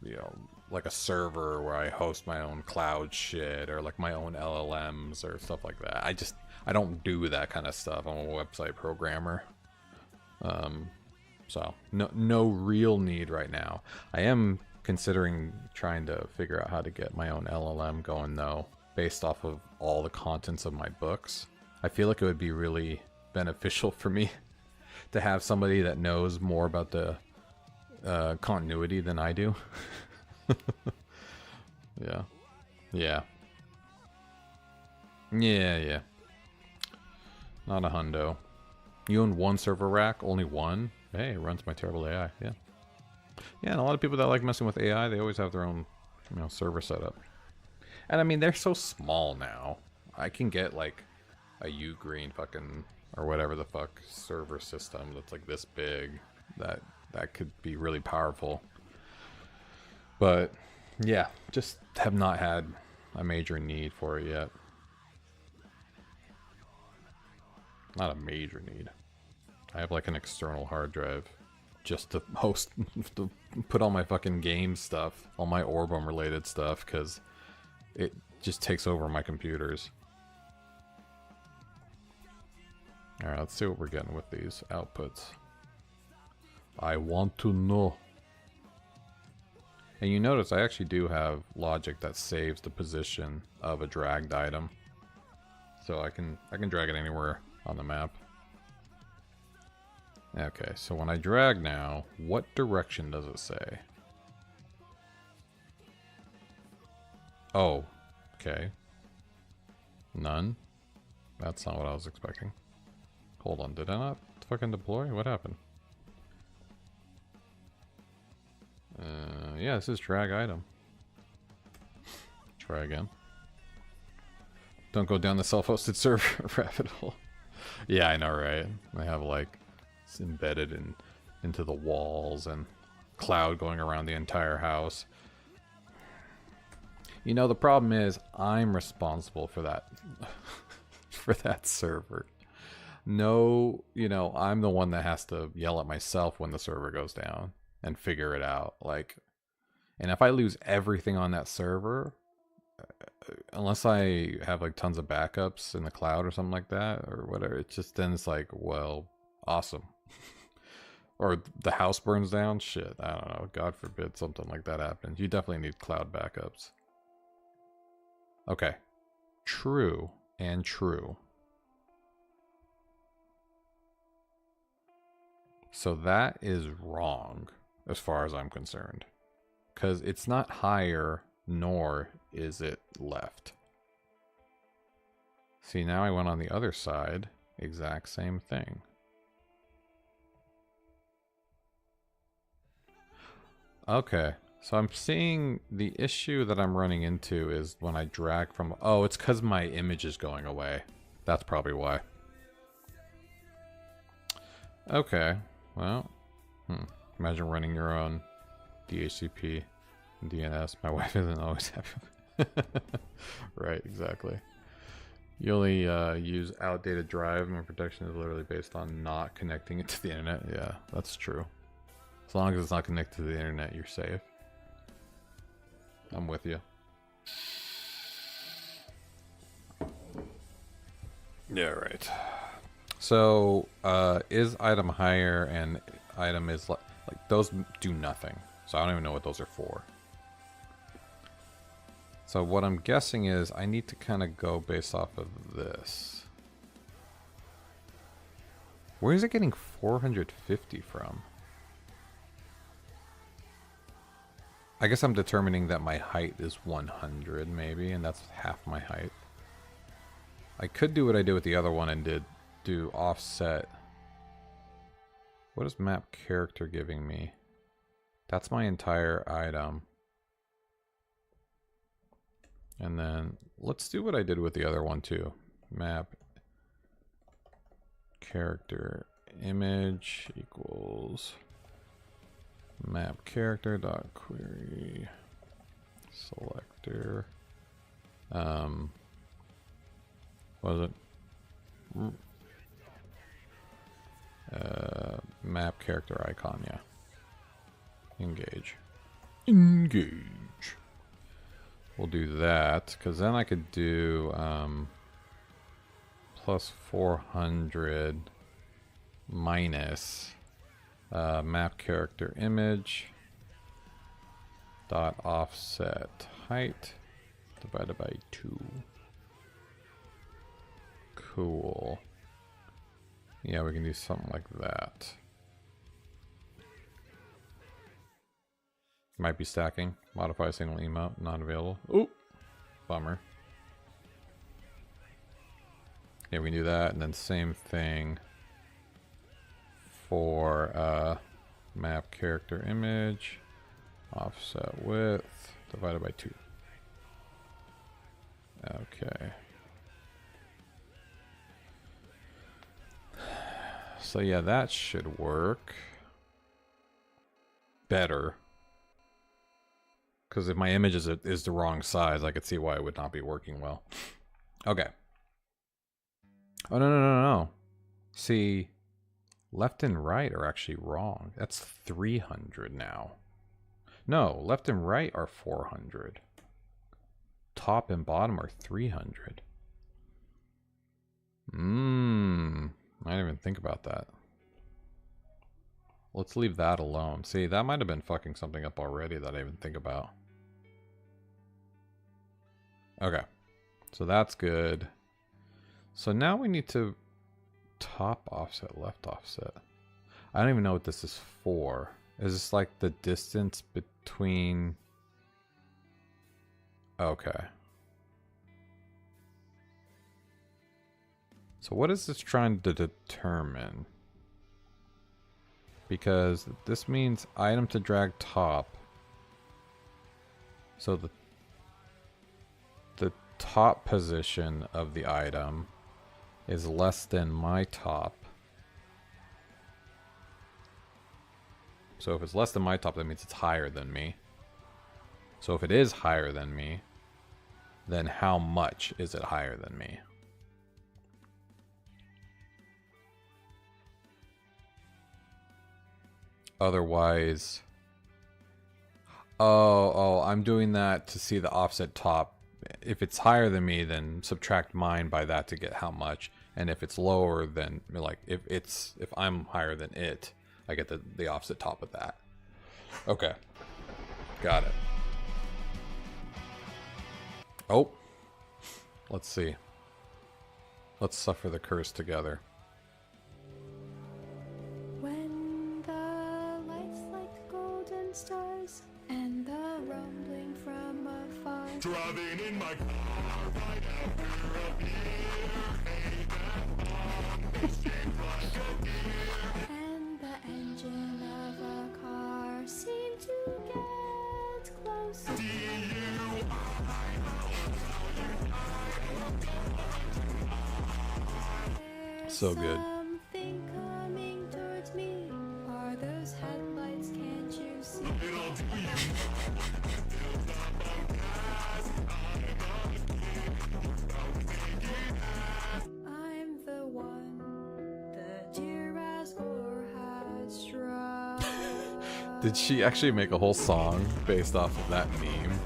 you know, like a server where I host my own cloud shit or like my own LLMs or stuff like that. I don't do that kind of stuff. I'm a website programmer. So no real need right now. I am considering trying to figure out how to get my own LLM going though, based off of all the contents of my books. I feel like it would be really beneficial for me to have somebody that knows more about the continuity than I do. Yeah. Yeah. Yeah. Not a hundo. You own one server rack? Only one? Hey, it runs my terrible AI. Yeah. Yeah, and a lot of people that like messing with AI, they always have their own, server setup. And I mean, they're so small now. I can get like a Ugreen fucking or whatever the fuck server system that's like this big. That could be really powerful. But yeah, just have not had a major need for it yet. Not a major need. I have like an external hard drive just to host, to put all my fucking game stuff, all my Orbem related stuff, because it just takes over my computers. Alright, let's see what we're getting with these outputs. I want to know. And you notice I actually do have logic that saves the position of a dragged item. So I can drag it anywhere on the map. Okay, so when I drag now, what direction does it say? Oh, okay. None? That's not what I was expecting. Hold on, did I not fucking deploy? What happened? Yeah, this is drag item. Try again. Don't go down the self-hosted server rabbit hole. Yeah, I know, right? They have like it's embedded into the walls and cloud going around the entire house. You know, the problem is I'm responsible for that for that server. No, I'm the one that has to yell at myself when the server goes down and figure it out. Like, and if I lose everything on that server, unless I have like tons of backups in the cloud or something like that or whatever, it just then it's like, well, awesome. Or the house burns down, shit, I don't know, God forbid something like that happens. You definitely need cloud backups. Okay, true and true. So that is wrong as far as I'm concerned, because it's not higher nor is it left. See, now I went on the other side, exact same thing. Okay, so I'm seeing the issue that I'm running into is when I drag from... Oh, it's because my image is going away. That's probably why. Okay, well, imagine running your own DHCP and DNS. My wife isn't always happy. Right, exactly. You only use outdated drive, and protection is literally based on not connecting it to the internet. Yeah, that's true. As long as it's not connected to the internet, you're safe. I'm with you. Yeah, right. So, is item higher and item is like those do nothing. So I don't even know what those are for. So what I'm guessing is I need to kind of go based off of this. Where is it getting 450 from? I guess I'm determining that my height is 100 maybe, and that's half my height. I could do what I did with the other one and do offset. What is map character giving me? That's my entire item. And then let's do what I did with the other one too. Map character image equals map character dot query selector. What was it? Map character icon, yeah. Engage. Engage. We'll do that, because then I could do plus 400 minus map character image dot offset height divided by 2. Cool. Yeah, we can do something like that. Might be stacking. Modify single emote, not available. Ooh, bummer. Yeah, we can do that, and then same thing for map character image, offset width divided by 2. Okay. So yeah, that should work better. Because if my image is the wrong size, I could see why it would not be working well. Okay. Oh, no. See, left and right are actually wrong. That's 300 now. No, left and right are 400. Top and bottom are 300. I didn't even think about that. Let's leave that alone. See, that might have been fucking something up already that I didn't even think about. Okay. So that's good. So now we need to top offset, left offset. I don't even know what this is for. Is this like the distance between... Okay. So what is this trying to determine? Because this means item to drag top. So the top position of the item is less than my top. So if it's less than my top, that means it's higher than me. So if it is higher than me, then how much is it higher than me? Otherwise... Oh, I'm doing that to see the offset top. If it's higher than me, then subtract mine by that to get how much. And if it's lower than, like, if I'm higher than it, I get the offset top of that. Okay. Got it. Oh. Let's see. Let's suffer the curse together. When the lights like golden stars and the rumbling from afar. Driving in my car right after And the engine of a car seemed to get closer. So good. Something coming towards me. Are those headlights? Can't you see? I'm the one that dear Asgore has struck. Did she actually make a whole song based off of that meme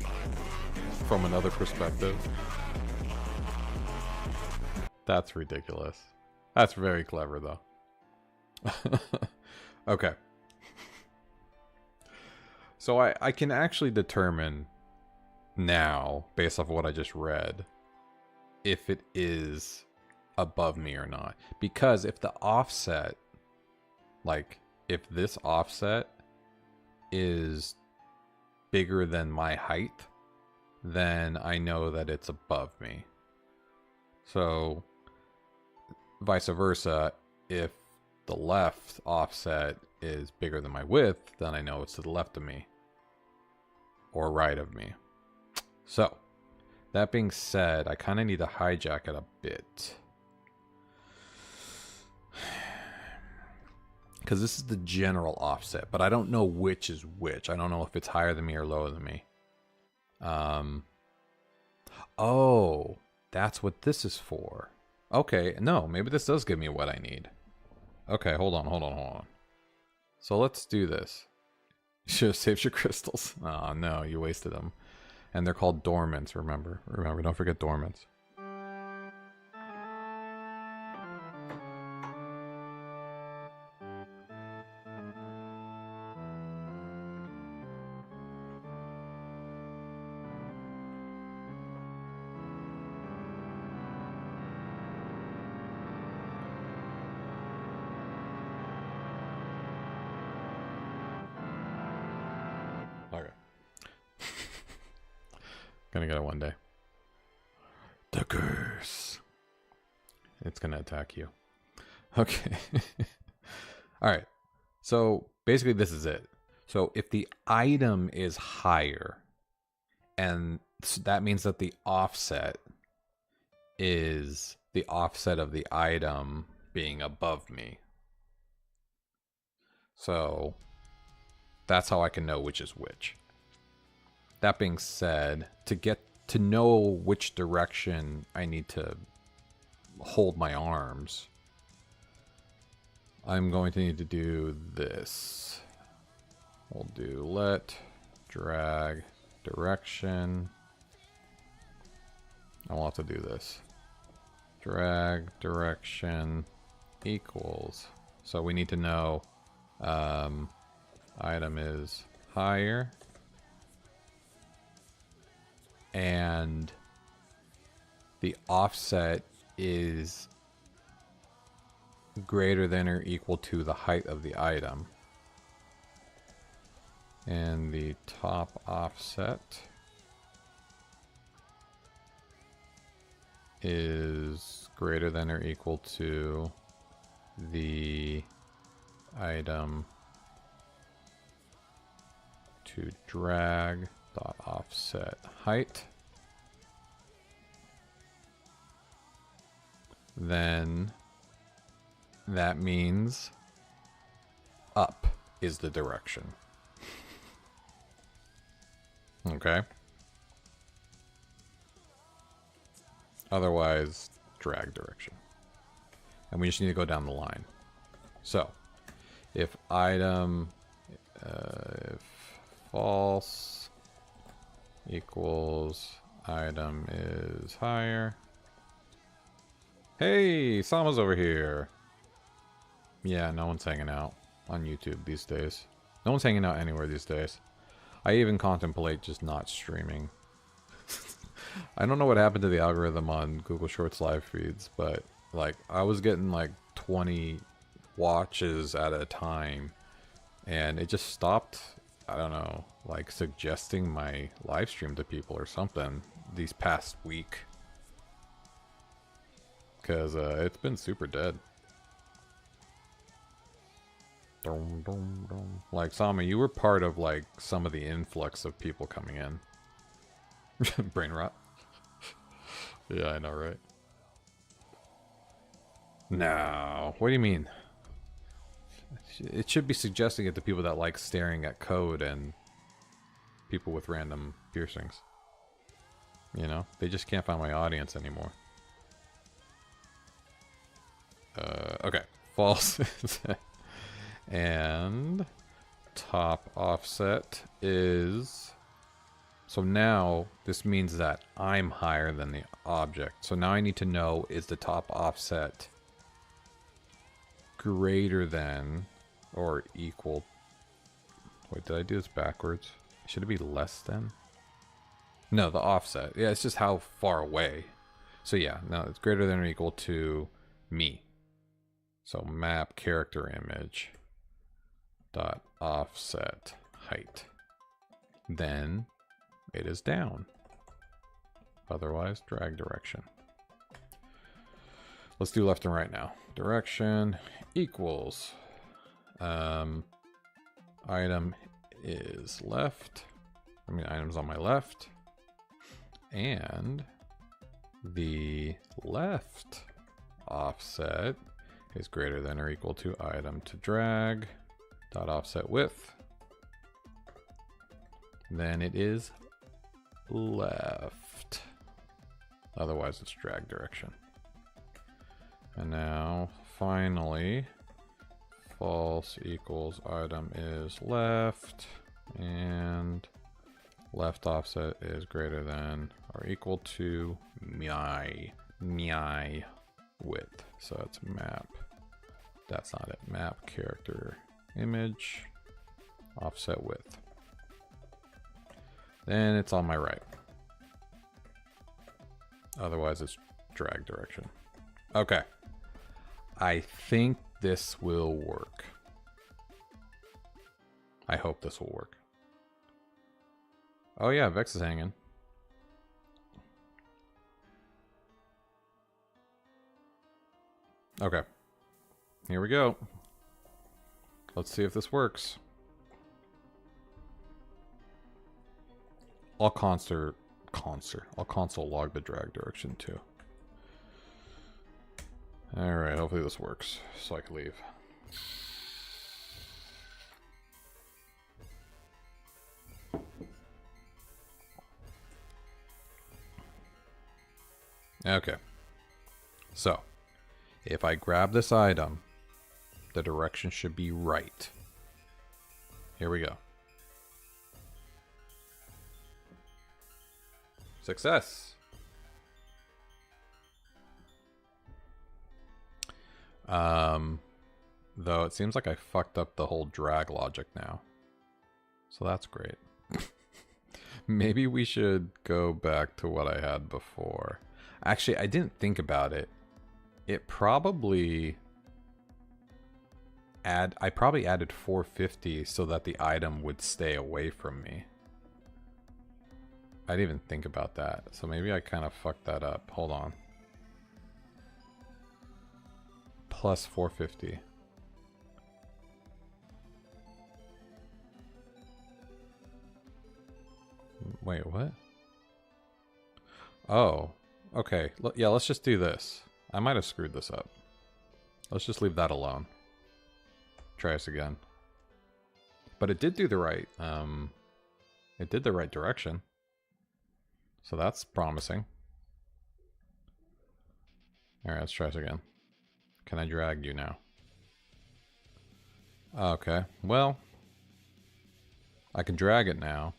from another perspective? That's ridiculous. That's very clever, though. Okay. So I can actually determine now, based off of what I just read, if it is above me or not. Because if the offset, like, if this offset is bigger than my height, then I know that it's above me. So, vice versa, if the left offset is bigger than my width, then I know it's to the left of me. Or right of me. So, that being said, I kind of need to hijack it a bit. Because this is the general offset, but I don't know which is which. I don't know if it's higher than me or lower than me. Oh, that's what this is for. Okay, no, maybe this does give me what I need. Okay, hold on. So let's do this. You should have saved your crystals. Oh no, you wasted them. And they're called dormants, remember. Remember, don't forget dormants. Gonna get it one day. The curse. It's gonna attack you. Okay. Alright. So basically this is it. So if the item is higher, and that means that the offset is the offset of the item being above me. So that's how I can know which is which. That being said, to get to know which direction I need to hold my arms, I'm going to need to do this. We'll do let drag direction. I'll have to do this. Drag direction equals. So we need to know item is higher and the offset is greater than or equal to the height of the item, and the top offset is greater than or equal to the item to drag dot offset height. Then that means up is the direction. Okay. Otherwise, drag direction. And we just need to go down the line. So, if item, if false equals item is higher. Hey, Sama's over here. Yeah, no one's hanging out on YouTube these days. No one's hanging out anywhere these days. I even contemplate just not streaming. I don't know what happened to the algorithm on Google Shorts live feeds, but like I was getting like 20 watches at a time and it just stopped, I don't know, like suggesting my live stream to people or something these past week. Because it's been super dead. Like, Sama, you were part of, like, some of the influx of people coming in. Brain rot. Yeah, I know, right? No. What do you mean? It should be suggesting it to people that like staring at code and people with random piercings. You know? They just can't find my audience anymore. Okay. False. And top offset is... So now this means that I'm higher than the object. So now I need to know, is the top offset greater than or equal... Wait, did I do this backwards? Should it be less than? No, the offset. Yeah, it's just how far away. So yeah, no, it's greater than or equal to me. So map character image dot offset height. Then it is down. Otherwise, drag direction. Let's do left and right now. Direction equals item is left. I mean, item's on my left. And the left offset is greater than or equal to item to drag dot offset width. Then it is left. Otherwise, it's drag direction. And now, finally, false equals item is left, and left offset is greater than or equal to my width. So it's map. That's not it. Map character image offset width. Then it's on my right. Otherwise, it's drag direction. Okay. I think this will work. I hope this will work. Oh yeah, Vex is hanging. Okay. Here we go. Let's see if this works. I'll console log the drag direction too. Alright, hopefully this works so I can leave. Okay. So, if I grab this item, the direction should be right. Here we go. Success! Though it seems like I fucked up the whole drag logic now. So that's great. Maybe we should go back to what I had before. Actually, I didn't think about it. It probably... I probably added 450 so that the item would stay away from me. I didn't even think about that. So maybe I kind of fucked that up. Hold on. Plus 450. Wait, what? Oh, okay. Yeah, let's just do this. I might have screwed this up. Let's just leave that alone. Try this again. But it did do the right, it did the right direction. So that's promising. Alright, let's try this again. Can I drag you now? Okay, well, I can drag it now.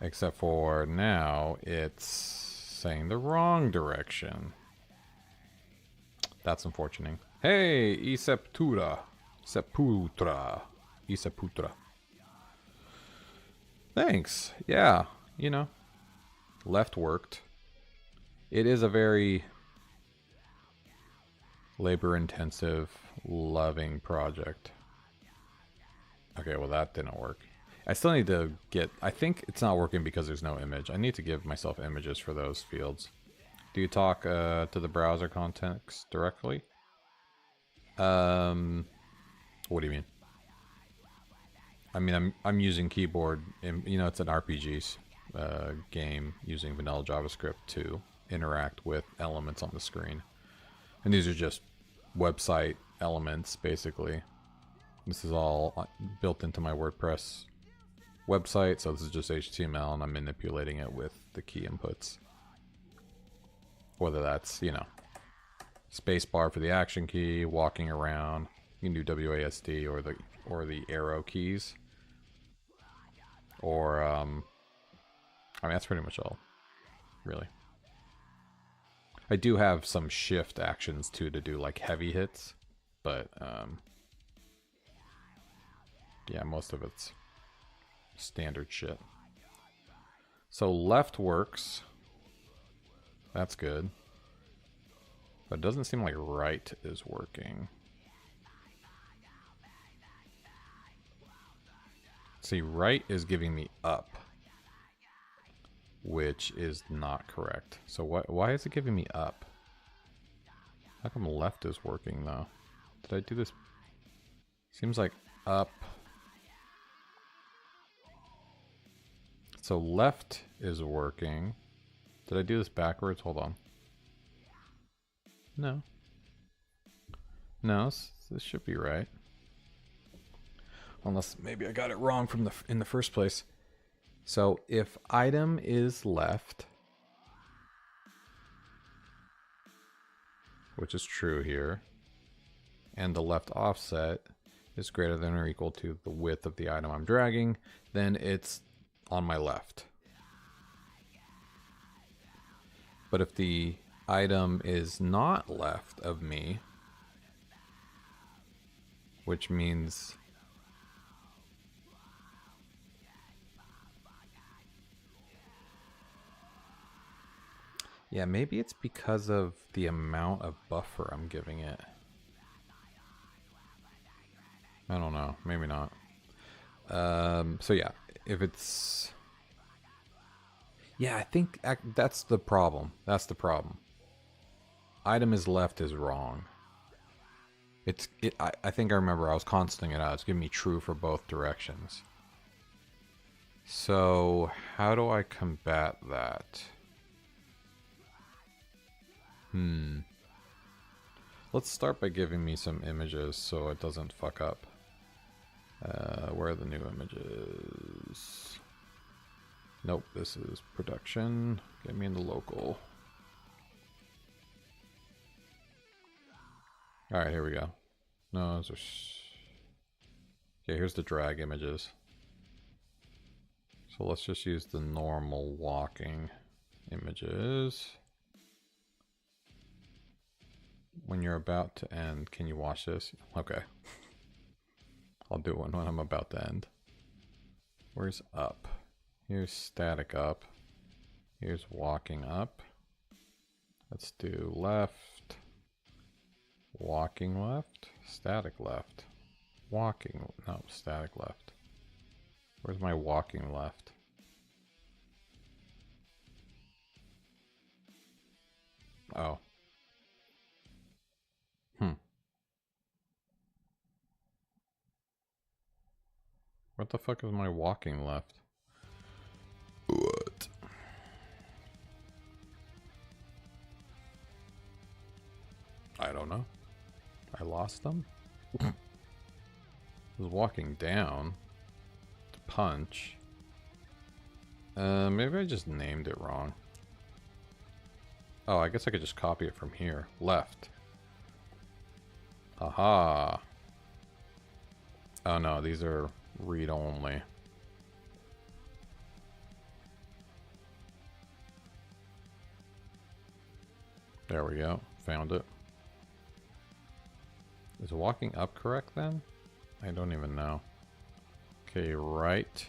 Except for now, it's saying the wrong direction. That's unfortunate. Hey, Iseptura. Seputra. Iseputra. Thanks. Yeah, you know. Left worked. It is a very labor-intensive, loving project. Okay, well that didn't work. I still need to get... I think it's not working because there's no image. I need to give myself images for those fields. Do you talk to the browser context directly? What do you mean? I mean, I'm using keyboard. You know, it's an RPG game using vanilla JavaScript to interact with elements on the screen. And these are just website elements, basically. This is all built into my WordPress website, so this is just HTML, and I'm manipulating it with the key inputs. Whether that's, you know, spacebar for the action key, walking around. You can do WASD or the arrow keys. Or I mean, that's pretty much all, really. I do have some shift actions too to do like heavy hits, but yeah, most of it's standard shit. So left works. That's good. But it doesn't seem like right is working. See, right is giving me up, which is not correct. So why is it giving me up? How come left is working though? Did I do this? Seems like up. So left is working. Did I do this backwards? Hold on. No. No, this should be right. Unless maybe I got it wrong from in the first place. So if item is left, which is true here, and the left offset is greater than or equal to the width of the item I'm dragging, then it's on my left. But if the item is not left of me, which means yeah, maybe it's because of the amount of buffer I'm giving it. I don't know, maybe not. So yeah, if it's... Yeah, I think that's the problem. That's the problem. Item is left is wrong. I think I remember I was constantly it out. It's giving me true for both directions. So how do I combat that? Let's start by giving me some images so it doesn't fuck up. Where are the new images? Nope, this is production. Get me in the local. Alright, here we go. No, those are... Okay, here's the drag images. So let's just use the normal walking images. When you're about to end, can you watch this? Okay. I'll do one when I'm about to end. Where's up? Here's static up. Here's walking up. Let's do left. Walking left. Static left. Walking. No, static left. Where's my walking left? Oh. What the fuck is my walking left? What? I don't know. I lost them? I was walking down to punch. Maybe I just named it wrong. Oh, I guess I could just copy it from here. Left. Aha. Oh no, these are read only. There we go. Found it. Is walking up correct then? I don't even know. Okay, right.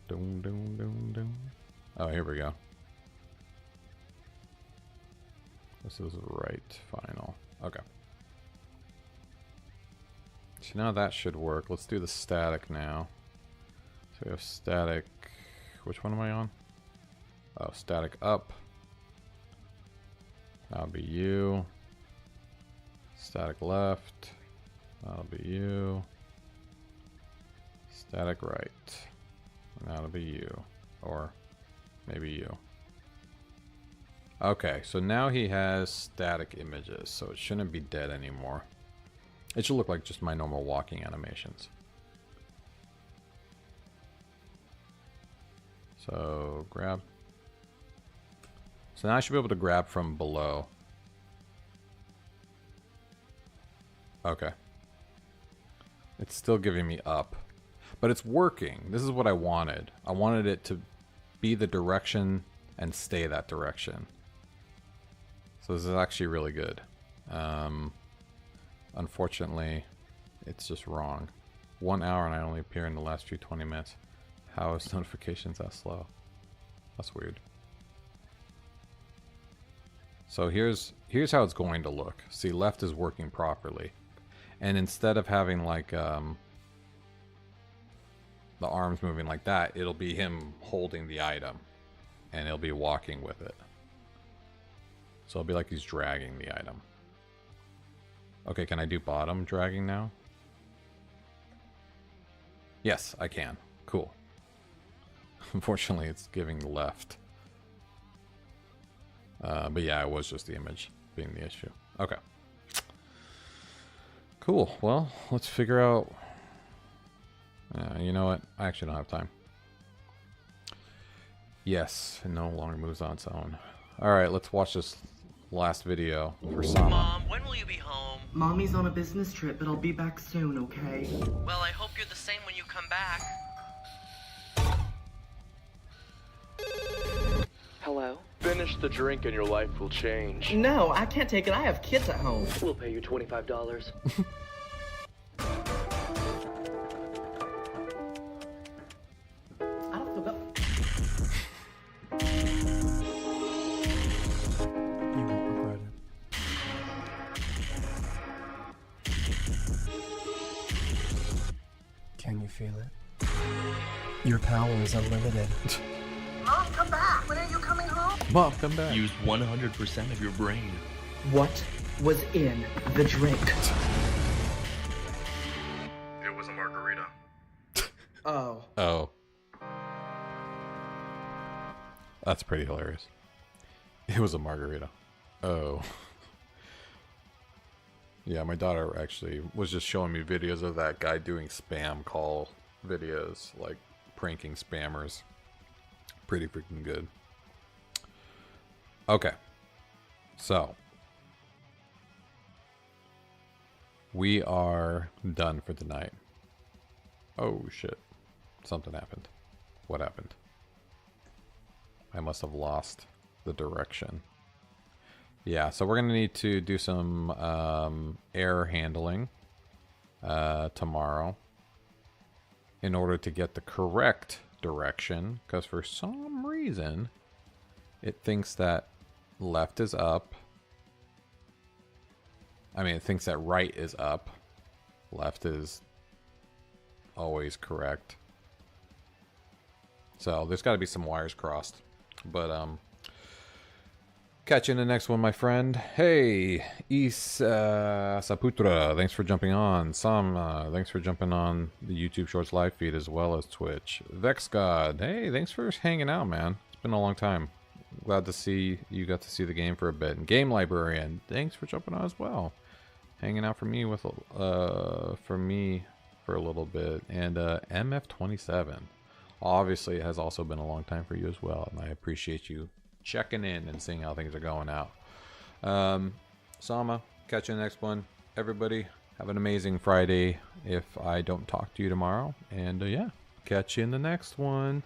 Doom, doom, doom, doom. Oh, here we go. This is right final. Okay. So now that should work. Let's do the static now. So we have static. Which one am I on? Oh, static up. That'll be you. Static left. That'll be you. Static right. And that'll be you. Or maybe you. Okay, so now he has static images, so it shouldn't be dead anymore. It should look like just my normal walking animations. So grab. So now I should be able to grab from below. Okay. It's still giving me up. But it's working. This is what I wanted. I wanted it to be the direction and stay that direction. So this is actually really good. Unfortunately, it's just wrong. 1 hour and I only appear in the last few 20 minutes. How is notifications that slow? That's weird. So here's how it's going to look. See, left is working properly. And instead of having like the arms moving like that, it'll be him holding the item. And he'll be walking with it. So it'll be like he's dragging the item. Okay, can I do bottom dragging now? Yes, I can. Cool. Unfortunately, it's giving left. But yeah, it was just the image being the issue. Okay. Cool. Well, let's figure out... you know what? I actually don't have time. Yes, it no longer moves on its own. Alright, let's watch this last video for Sama. Mom, when will you be home? Mommy's on a business trip, but I'll be back soon, okay? Well, I hope you're the same when you come back. Hello? Finish the drink and your life will change. No, I can't take it. I have kids at home. We'll pay you $25. I don't feel good. You won't regret it. Can you feel it? Your power is unlimited. Mom, come back. When are you coming home? Mom, come back. Use 100% of your brain. What was in the drink? It was a margarita. Oh. Oh. That's pretty hilarious. It was a margarita. Oh. Yeah, my daughter actually was just showing me videos of that guy doing spam call videos, like pranking spammers. Pretty freaking good. Okay. So. We are done for tonight. Oh shit. Something happened. What happened? I must have lost the direction. Yeah, so we're going to need to do some error handling tomorrow in order to get the correct direction, because for some reason it thinks that left is up. I mean, it thinks that right is up. Left is always correct. So there's got to be some wires crossed. But catch you in the next one, my friend. Hey, Saputra, thanks for jumping on. Sam, thanks for jumping on the YouTube Shorts live feed as well as Twitch. VexGod, hey, thanks for hanging out, man. It's been a long time. Glad to see you got to see the game for a bit. And Game Librarian, thanks for jumping on as well. Hanging out for me with for a little bit. And MF27. Obviously, it has also been a long time for you as well, and I appreciate you checking in and seeing how things are going out. Sama, catch you in the next one. Everybody, have an amazing Friday if I don't talk to you tomorrow. And yeah, catch you in the next one.